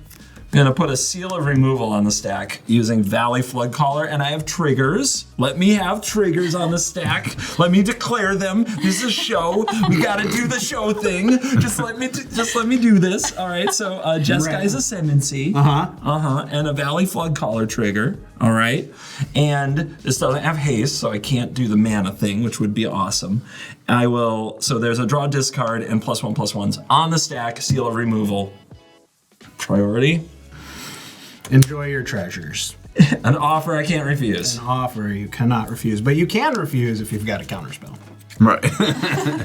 I'm gonna put a Seal of Removal on the stack using Valley Flood Caller, and I have triggers. Let me have triggers on the stack. Let me declare them. This is a show. We gotta do the show thing. Just let me do this. All right. So Jeskai's Ascendancy. And a Valley Flood Caller trigger. All right. And this doesn't have haste, so I can't do the mana thing, which would be awesome. I will. So there's a draw, discard, and +1/+1s on the stack. Seal of Removal. Priority. Enjoy your treasures. An offer I can't refuse. An offer you cannot refuse, but you can refuse if you've got a counterspell. Right.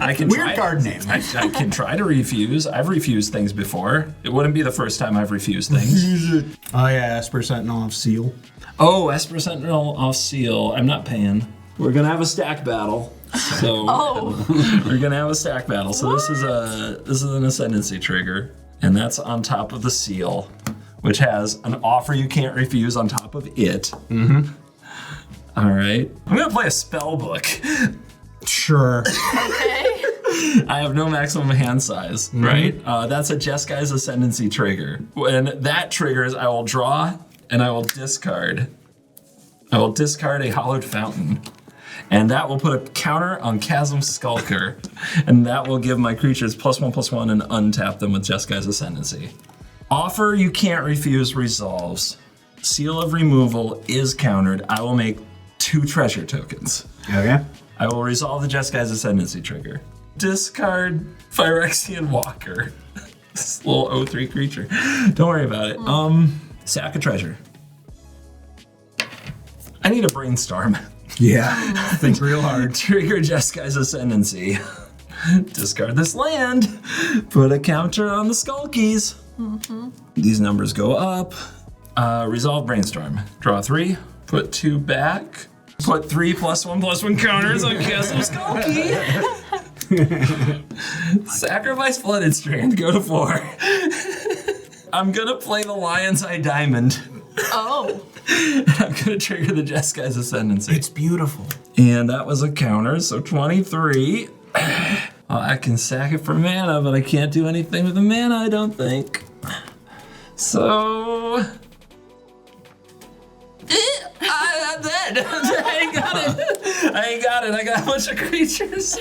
I can Weird try, card name. I can try to refuse. I've refused things before. It wouldn't be the first time I've refused things. Oh yeah, Esper Sentinel of Seal. Oh, Esper Sentinel off Seal. I'm not paying. We're gonna have a stack battle. So we're gonna have a stack battle. So this is an Ascendancy trigger, and that's on top of the Seal, which has an offer you can't refuse on top of it. All right. I'm gonna play a spell book. Sure. Okay. I have no maximum hand size, right? That's a Jeskai's Ascendancy trigger. When that triggers, I will draw and I will discard. I will discard a Hollowed Fountain. And that will put a counter on Chasm Skulker. And that will give my creatures +1/+1 and untap them with Jeskai's Ascendancy. Offer you can't refuse resolves. Seal of Removal is countered. I will make 2 treasure tokens. Okay. I will resolve the Jeskai's Ascendancy trigger. Discard Phyrexian Walker. This little 0/3 creature. Don't worry about it. Sack a treasure. I need a brainstorm. Yeah. Think real hard. Trigger Jeskai's Ascendancy. Discard this land. Put a counter on the Skulkies. These numbers go up. Resolve Brainstorm. Draw 3. Put 2 back. Put 3 +1/+1 counters on Chasm Skulky. Sacrifice Flooded Strand. Go to 4. I'm gonna play the Lion's Eye Diamond. Oh. I'm gonna trigger the Jeskai's Ascendancy. It's beautiful. And that was a counter, so 23. I can sack it for mana, but I can't do anything with the mana, I don't think. So... I'm dead. I ain't got it. I got a bunch of creatures.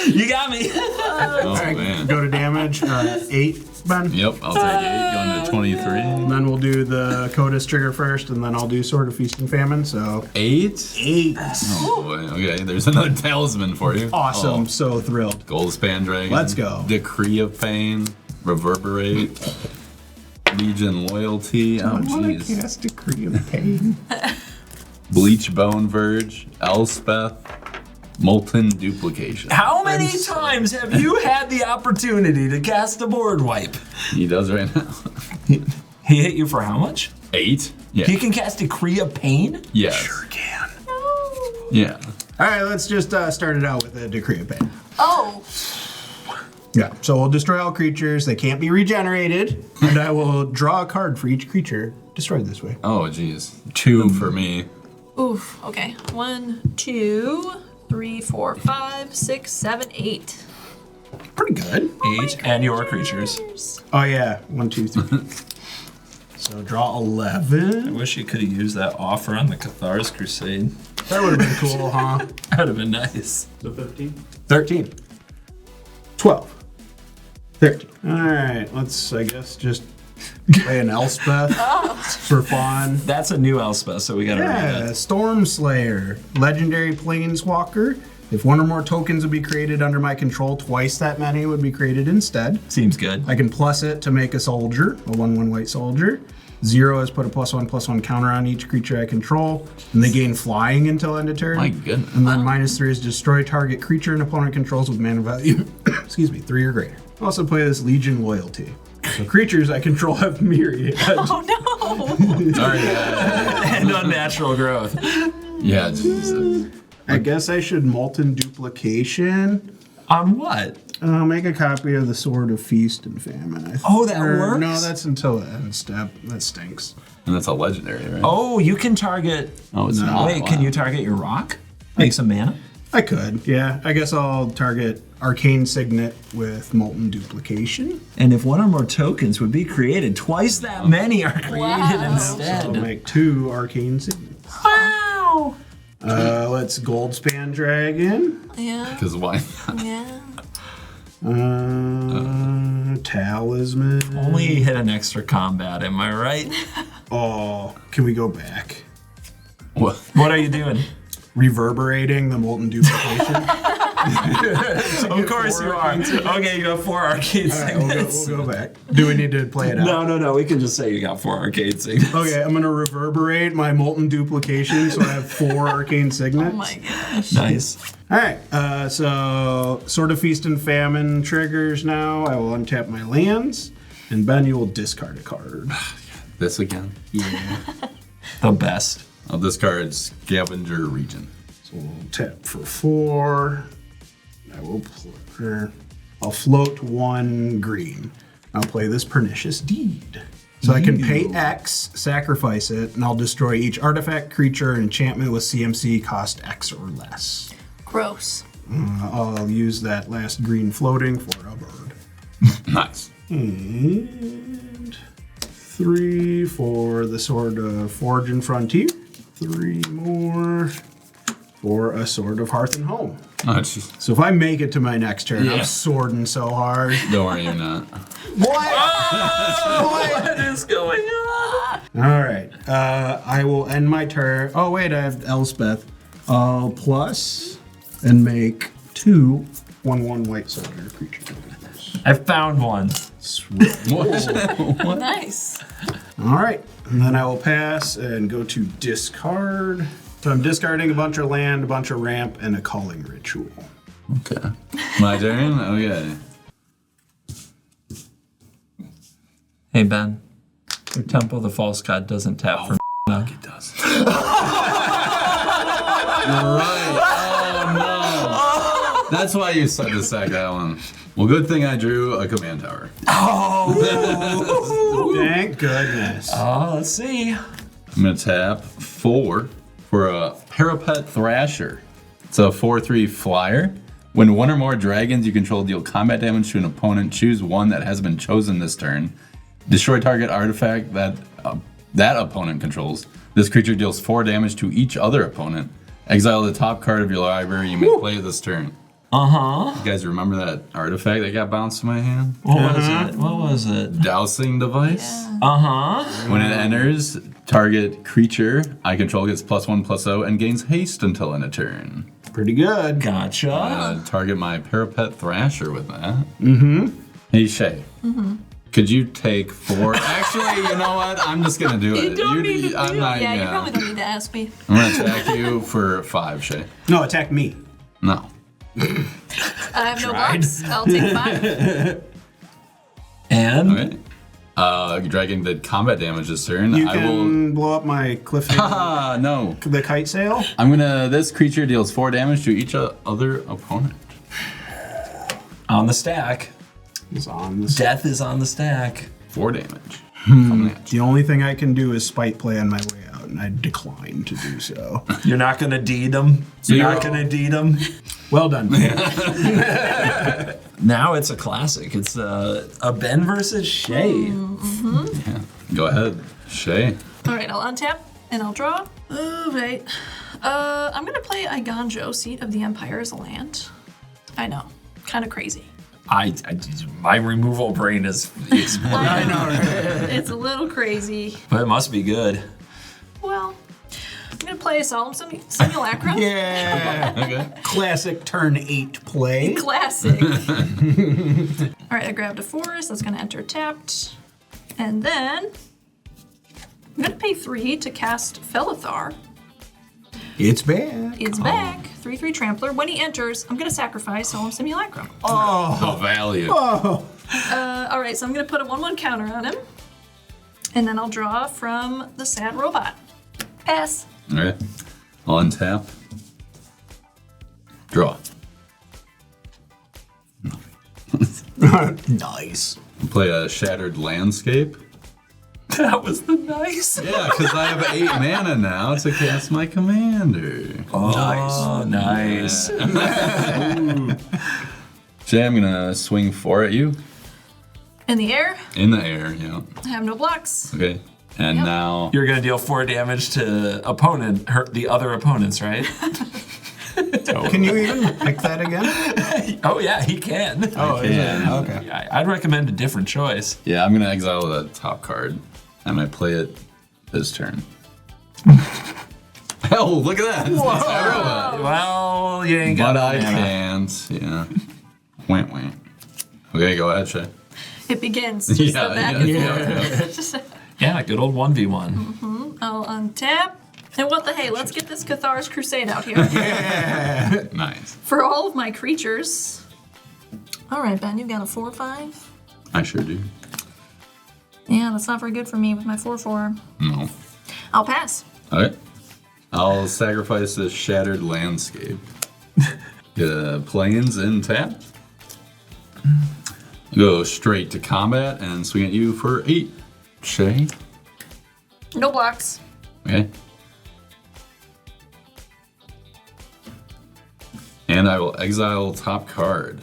You got me. Oh, man. Go to damage. 8, Ben. Yep, I'll take 8, going to 23. And then we'll do the Kotis trigger first, and then I'll do Sword of Feast and Famine. So 8? 8. Oh boy, okay, there's another talisman for you. Awesome. Oh, So thrilled. Goldspan Dragon. Let's go. Decree of Pain, Reverberate, Legion Loyalty. Oh, jeez. Cast Decree of Pain. Bleach Bone Verge, Elspeth, Molten Duplication. How many times have you had the opportunity to cast a board wipe? He does right now. He hit you for how much? 8? Yeah. He can cast Decree of Pain? Yes. Sure can. Yeah. All right, let's just start it out with a Decree of Pain. Oh. Yeah, so we'll destroy all creatures. They can't be regenerated. And I will draw a card for each creature destroyed this way. Oh, jeez. 2 for me. Oof. Okay. 1, 2, 3, 4, 5, 6, 7, 8. Pretty good. 8 and your creatures. Oh, yeah. 1, 2, 3. So draw 11. I wish you could have used that offer on the Cathar's Crusade. That would have been cool, huh? That would have been nice. So 15? 13. 12. 13. All right, let's, I guess, just play an Elspeth for fun. That's a new Elspeth, so we gotta read Yeah, it. Storm Slayer, legendary planeswalker. If one or more tokens would be created under my control, twice that many would be created instead. Seems good. I can plus it to make a soldier, a 1/1 white soldier. 0 is put a +1/+1 counter on each creature I control, and they gain flying until end of turn. My goodness. And then -3 is destroy target creature an opponent controls with mana value, 3 or greater. Also play this Legion Loyalty. So creatures I control have myriad. Oh no! Sorry. And unnatural growth. Yeah, Jesus. I guess I should Molten Duplication. On what? Make a copy of the Sword of Feast and Famine. I think. Oh, that works? No, that's until the end step. That stinks. And that's a legendary, right? Oh, you can target. Oh, it's not. Wait, can you target your rock? Make some mana? I could, yeah. I guess I'll target Arcane Signet with Molten Duplication. And if one or more tokens would be created, twice that many are created Wow. instead. So I'll make 2 Arcane Signets. Wow. Let's Goldspan Dragon. Yeah. Because why not? Yeah. Talisman. Only hit an extra combat, am I right? Oh, can we go back? What? What are you doing? Reverberating the Molten Duplication. Of course you are. Okay, you got 4 arcade All right, signets. we'll go back. Do we need to play it out? No. We can just say you got 4 arcade signets. Okay, I'm gonna reverberate my Molten Duplication so I have 4 Arcane Signets. Oh my gosh. Nice. All right, so Sword of Feast and Famine triggers now. I will untap my lands, and Ben, you will discard a card. This again? Yeah. The best. I'll discard Scavenger Region. So we'll tap for 4. I'll float 1 green. I'll play this Pernicious Deed. So I can pay X, sacrifice it, and I'll destroy each artifact, creature, and enchantment with CMC cost X or less. Gross. I'll use that last green floating for a bird. Nice. And 3 for the Sword of Forge and Frontier. 3 more for a Sword of Hearth and Home. Oh, jeez. So if I make it to my next turn, Yeah. I'm swording so hard. Don't worry, you're not. What is going on? All right. I will end my turn. Oh, wait, I have Elspeth. I'll plus and make 2 1/1 white soldier creature tokens. I found one. Sweet. What? Nice. All right. And then I will pass and go to discard. So I'm discarding a bunch of land, a bunch of ramp, and a calling ritual. Okay. My turn? Okay. Hey, Ben. Your Temple of the False God doesn't tap for now. It does. You're right. Oh, no. That's why you said to sack that one. Well, good thing I drew a command tower. Thank goodness. Let's see. I'm going to tap 4 for a Parapet Thrasher. It's a 4/3 flyer. When one or more dragons you control deal combat damage to an opponent, choose one that has been chosen this turn. Destroy target artifact that opponent controls. This creature deals 4 damage to each other opponent. Exile the top card of your library you may play this turn. You guys remember that artifact that got bounced to my hand? What was it? Dowsing device. When it enters, target creature I control gets +1/+0 and gains haste until end of turn. Pretty good. Gotcha. Target my Parapet Thrasher with that. Hey Shay. Could you take 4? Actually, you know what? I'm just gonna do it. You don't need to do I'm it. not. Yeah, you probably don't need to ask me. I'm gonna attack you for 5, Shay. No, attack me. No. I have no box. I'll take 5. And Okay. Dragon did combat damage this turn. You I will. can blow up my cliff. No. The kite sail. This creature deals 4 damage to each other opponent. on the stack. Is on the Death is on the stack. 4 damage. Coming at you. The only thing I can do is spite play on my way out, and I decline to do so. You're not gonna deed them. You're not gonna deed them. Well done. Now it's a classic. It's a Ben versus Shay. Yeah. Go ahead, Shay. All right, I'll untap and I'll draw. All right. I'm gonna play Iganjo, Seat of the Empire as a land. I know, kind of crazy. My removal brain is exploding. I know, right? It's a little crazy. But it must be good. Well, I'm gonna play a Solemn Simulacrum. Yeah. Okay. Classic turn 8 play. Classic. All right, I grabbed a forest. That's gonna enter tapped, and then I'm gonna pay 3 to cast Felothar. It's bad. It's back. 3/3 Trampler. When he enters, I'm gonna sacrifice Solemn Simulacrum. The value. All right, so I'm gonna put a 1/1 counter on him, and then I'll draw from the Sad Robot. Pass. All right. I'll untap. Draw. Nice. Play a Shattered Landscape. That was the nice. Yeah, because I have 8 mana now to cast my commander. Oh, nice. Jay, I'm gonna swing 4 at you. In the air, In the air, yeah. I have no blocks. Okay. And Yep. now You're gonna deal 4 damage to hurt the other opponents, right? Can you even pick that again? Oh yeah, he can. Oh, is it? can. Okay. Yeah, I'd recommend a different choice. yeah, I'm gonna exile the top card. And I play it this turn. Oh, look at that! Well, you ain't got But no I mana. can't. Yeah. Wait. Okay, go ahead, Shay. It begins. Just Yeah, the back and forth. Yeah, good old 1v1. I'll untap. And what the hey, let's get this Cathar's Crusade out here. Nice. For all of my creatures. All right, Ben, you've got a 4/5. I sure do. Yeah, that's not very good for me with my 4/4. No. I'll pass. Okay. I'll sacrifice this Shattered Landscape. Get a Plains in tap. Go straight to combat and swing at you for 8. Shay. No blocks. Okay. And I will exile top card.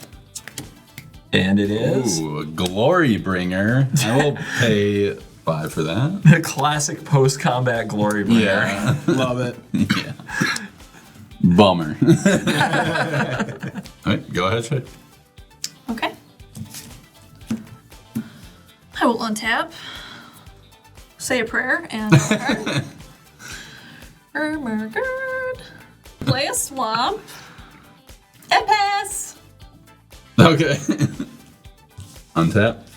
And it is Ooh, Glory Bringer. I will pay 5 for that. the classic post-combat glory bringer. Yeah. Love it. Yeah. Bummer. Alright, go ahead, Shay. Okay. I will untap. Say a prayer and play a swamp. And pass. Okay. Untap.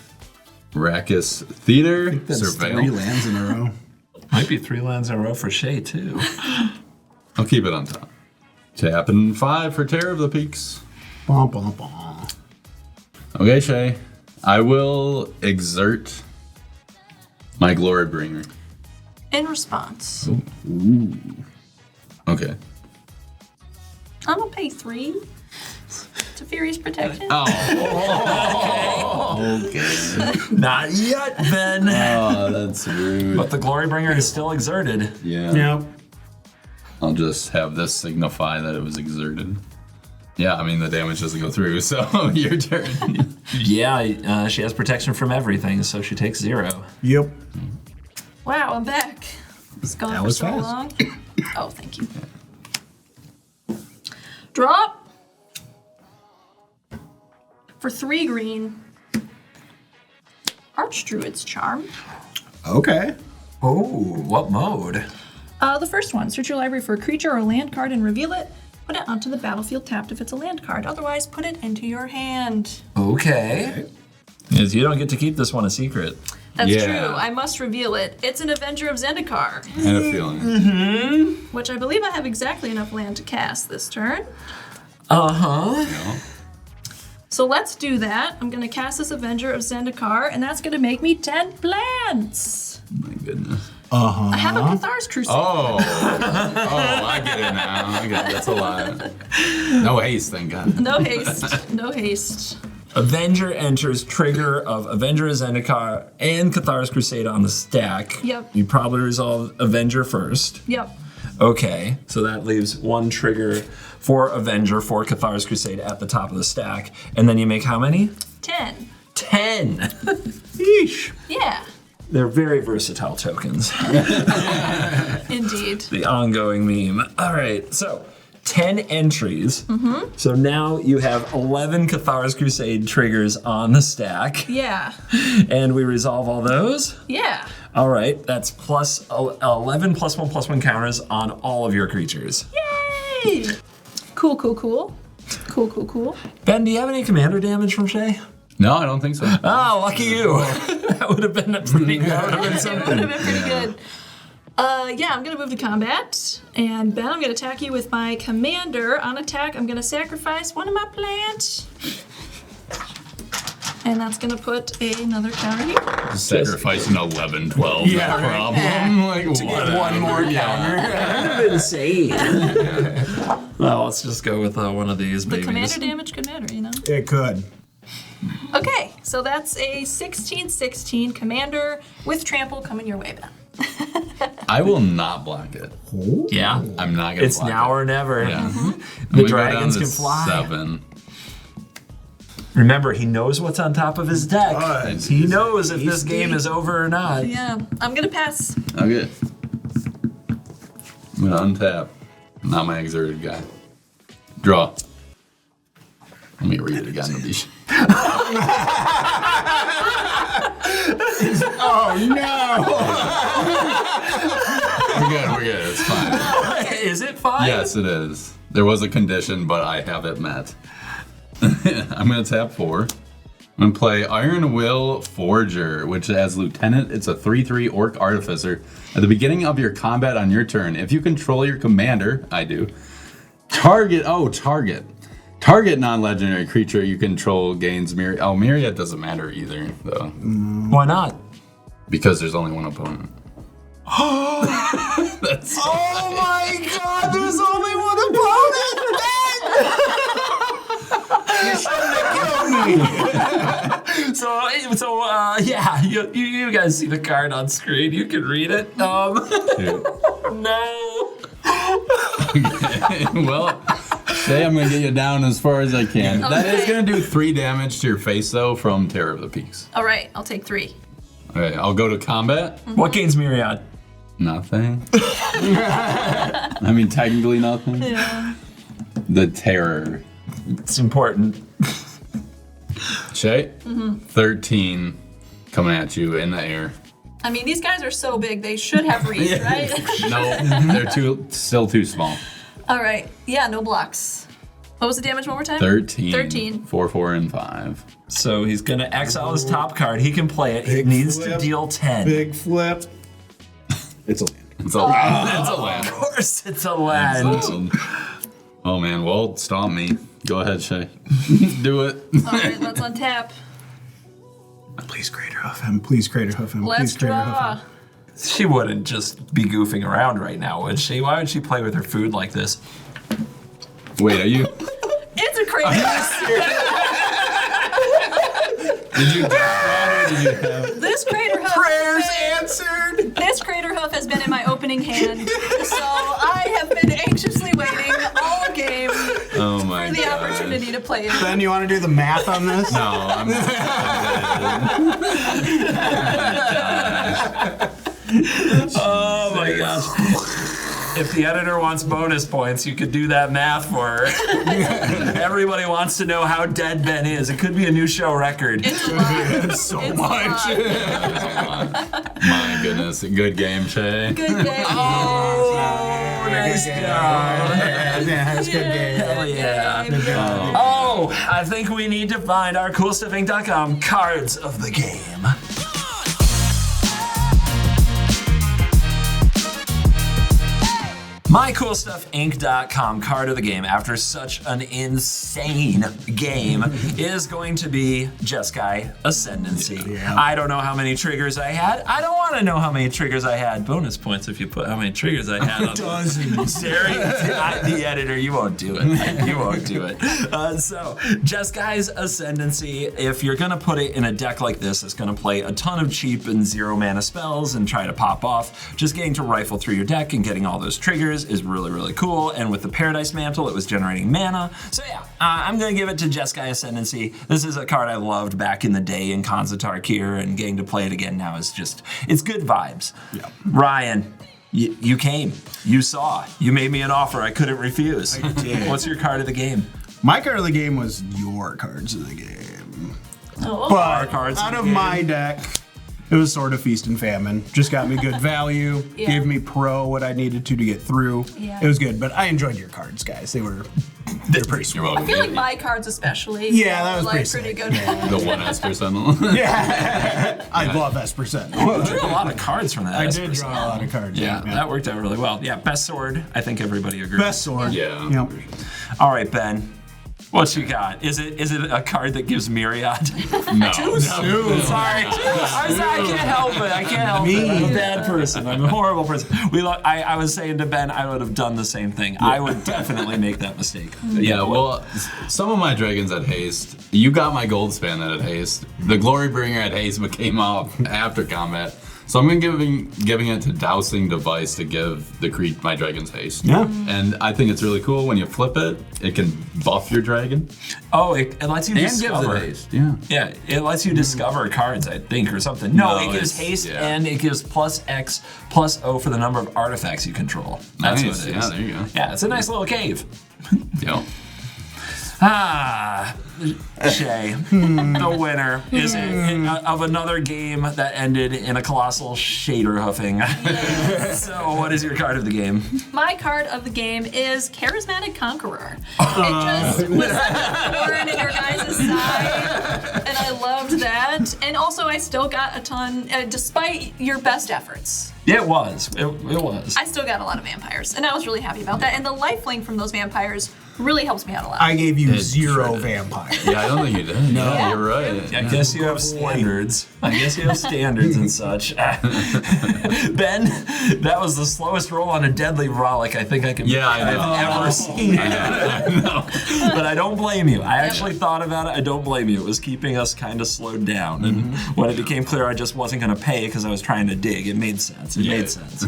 Rackus Theater. That's 3 Surveil. lands in a row. Might be 3 lands in a row for Shay, too. I'll keep it on top. Tap and 5 for Terror of the Peaks. Bum, bum, bum. Okay, Shay. I will exert my Glory Bringer. In response, Okay. I'm gonna pay 3 to Furious Protection. Oh. Okay. Not yet, Ben. Oh, that's rude. But the glory bringer is still exerted. Yeah. Yep. I'll just have this signify that it was exerted. Yeah, I mean, the damage doesn't go through, so your turn. Yeah, she has protection from everything, so she takes 0. Yep. Wow, I'm back. It's gone That for was so fast. long. Oh, thank you. Drop. For 3 green. Archdruid's Charm. Okay. Oh, what mode? The first one, search your library for a creature or land card and reveal it. Put it onto the battlefield tapped if it's a land card. Otherwise, put it into your hand. Okay. Yes, you don't get to keep this one a secret. That's Yeah. true. I must reveal it. It's an Avenger of Zendikar, I had a feeling. which I believe I have exactly enough land to cast this turn. Uh-huh. No. So let's do that. I'm going to cast this Avenger of Zendikar, and that's going to make me 10 plants. My goodness. Uh-huh. I have a Cathar's Crusade. Oh. I get it now. I get it. That's a lot. No haste, thank God. No haste. No haste. Avenger enters trigger of Avenger of Zendikar and Cathar's Crusade on the stack. Yep. You probably resolve Avenger first. Yep. Okay, so that leaves 1 trigger for Avenger for Cathar's Crusade at the top of the stack. And then you make how many? 10. 10! Yeesh. Yeah. They're very versatile tokens. Indeed. The ongoing meme. All right, so 10 entries. Mm-hmm. So now you have 11 Cathar's Crusade triggers on the stack. Yeah. And we resolve all those. Yeah. All right, that's plus 11 +1/+1 counters on all of your creatures. Yay! Cool, cool, cool. Cool, cool, cool. Ben, do you have any commander damage from Shay? No, I don't think so. Oh, lucky you. That would have been a pretty good. It would have been pretty good. Yeah, I'm gonna move to combat, and Ben, I'm gonna attack you with my commander. On attack, I'm gonna sacrifice one of my plants, and that's gonna put another counter here. Sacrificing 11, 12. Yeah, no right. problem. Like, what? One more counter. Insane. Well, let's just go with one of these But babies. commander damage could matter, you know. It could. Okay, So that's a 16/16 commander with trample coming your way, Ben. I will not block it. Yeah. I'm not gonna It's block now it. or never. Yeah. The I'm gonna go down dragons to can fly. 7. Remember, he knows what's on top of his deck. Does. He knows if this Tasty. game is over or not. Yeah, I'm gonna pass. Okay. I'm gonna untap. Not my exerted guy. Draw. Let me read it again. Oh no! We're good. It's fine. Is it fine? Yes, it is. There was a condition, but I have it met. I'm gonna tap 4. I'm gonna play Iron Will Forger, which as lieutenant, it's a 3/3 orc artificer. At the beginning of your combat on your turn, if you control your commander, I do. Target non-legendary creature you control gains Myriad. Oh, Myriad doesn't matter either, though, Why not? because there's only one opponent. That's Oh my God! There's only one opponent. You shouldn't have killed me. Yeah, you guys see the card on screen. You can read it. No. Well, Shay, I'm gonna get you down as far as I can. That is Okay. gonna do 3 damage to your face though from Terror of the Peaks. All right, I'll take 3. All right, I'll go to combat. What gains Myriad? Nothing. I mean, technically nothing. Yeah. The Terror. It's important. Shay, 13 coming at you in the air. I mean, these guys are so big, they should have reach, right? No, they're still too small. All right. Yeah, no blocks. What was the damage one more time? 13. 13. 4, 4, and 5. So he's gonna exile his top card. He can play it. He Big needs to flip. deal 10. Big flip. It's a land. It's a land. It's a Of land. course, it's a land. Oh man, well, stomp me. Go ahead, Shay. Do it. All right, let's untap. Please Crater Hoof him. Please Crater Hoof him. Let's Please Crater Hoof draw. him. She wouldn't just be goofing around right now, would she? Why would she play with her food like this? Wait, are you? It's a crazy. Did you draw or did you have? This crater hoof. Prayers answered. This crater hoof has been in my opening hand, so I have been anxiously waiting all game Oh my for the god. opportunity to play it. Ben, you want to do the math on this? No, I'm Oh my gosh. If the editor wants bonus points, you could do that math for her. Everybody wants to know how dead Ben is. It could be a new show record. It's a lot. So It's a much. lot. My goodness, good game, Shay. Good day. Oh, nice job. Yeah, that's a good game. Hell yeah. Good game. Oh, I think we need to find our CoolStuffInc.com cards of the game. MyCoolStuffInc.com card of the game, after such an insane game, is going to be Jeskai Ascendancy. Yeah. I don't know how many triggers I had. I don't want to know how many triggers I had. Bonus points if you put how many triggers I had on Dozens. Sarah, the editor, you won't do it. You won't do it. So, Jeskai's Ascendancy, if you're going to put it in a deck like this, it's going to play a ton of cheap and 0 mana spells and try to pop off. Just getting to rifle through your deck and getting all those triggers is really, really cool. And with the Paradise Mantle, it was generating mana. So yeah, I'm going to give it to Jeskai Ascendancy. This is a card I loved back in the day in Khans of Tarkir, and getting to play it again now is just, it's good vibes. Yeah. Ryan, you came, you saw, you made me an offer I couldn't refuse. I did. What's your card of the game? My card of the game was your cards of the game. Oh. But cards of out the of game. my deck, it was sort of feast and famine. Just got me good value, Yeah. gave me pro what I needed to get through. Yeah. It was good, but I enjoyed your cards, guys. They're pretty sweet. You're I welcome. feel like my cards especially. Yeah, that was like pretty pretty sick. good. The 1S%. Yeah, I love S%. You drew a lot of cards from that. I S did percent. draw a lot of cards. Yeah, that worked out really well. Yeah, best sword. I think everybody agrees. Best sword. Yeah. Yep. All right, Ben. What you got? Is it a card that gives Myriad? No. Sorry. I can't help it. I can't help it. I'm a bad person. I'm a horrible person. I was saying to Ben, I would have done the same thing. I would definitely make that mistake. Yeah, well, some of my dragons had haste. You got my gold span that had haste. The Glorybringer had haste but came off after combat. So I'm giving it to Dowsing Device to give my dragons haste. Yeah. And I think it's really cool when you flip it, it can buff your dragon. Oh, it lets you And gives discover. it haste, yeah. Yeah, it lets you discover cards, I think, or something. No, it gives it's- haste yeah. and it gives plus X plus O for the number of artifacts you control. That's Nice, what it is. yeah, there you go. Yeah, it's a nice little cave. Yep. Shay, the winner is of another game that ended in a colossal shader hoofing. So, what is your card of the game? My card of the game is Charismatic Conqueror. It just was like a thorn in your guys' side, and I loved that. And also, I still got a ton, despite your best efforts. It was. It was. I still got a lot of vampires, and I was really happy about that. And the lifelink from those vampires really helps me out a lot. I gave you It 0 shredded. vampire. Yeah, I don't think you did. No, Yeah. you're right. I guess you have standards. And such. Ben, that was the slowest roll on a deadly relic I think I can have ever seen. But I don't blame you. I actually thought about it. I don't blame you. It was keeping us kind of slowed down. And when it became clear I just wasn't going to pay because I was trying to dig, it made sense. It made sense.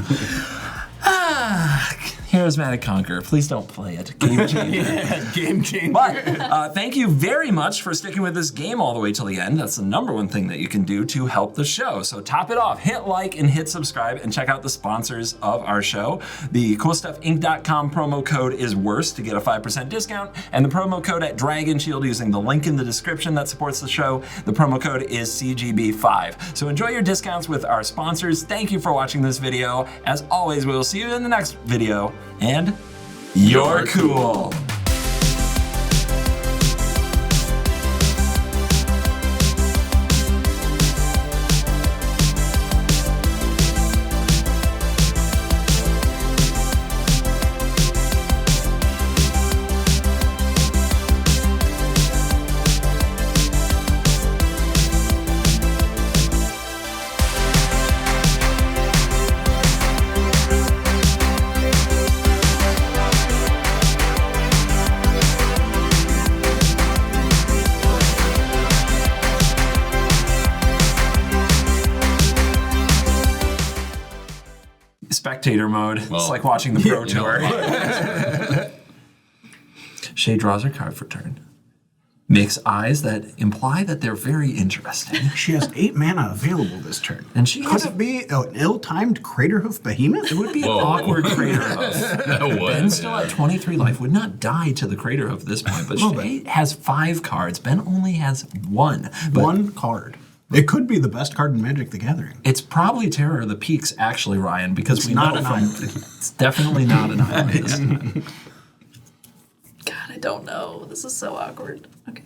Charismatic Conqueror. Please don't play it. Game changer. Game changer. But thank you very much for sticking with this game all the way till the end. That's the number one thing that you can do to help the show. So top it off. Hit like and hit subscribe and check out the sponsors of our show. The CoolStuffInc.com promo code is worse to get a 5% discount. And the promo code at Dragon Shield using the link in the description that supports the show. The promo code is CGB5. So enjoy your discounts with our sponsors. Thank you for watching this video. As always, we will see you in the next video. And you're cool. Spectator mode. It's Well, like watching the Pro Tour. Shay draws her card for turn. Makes eyes that imply that they're very interesting. She has 8 mana available this turn. And she Could has it be an ill-timed Craterhoof Behemoth? It would be Whoa. an awkward crater hoof. That would, Ben's still yeah. at 23 life. Would not die to the crater hoof at this point, but No, Shay has 5 cards. Ben only has 1. But 1 card. It could be the best card in Magic the Gathering. it's probably Terror of the Peaks, actually, Ryan, because we not know an from island. it's definitely not an island. God, I don't know. This is so awkward. Okay.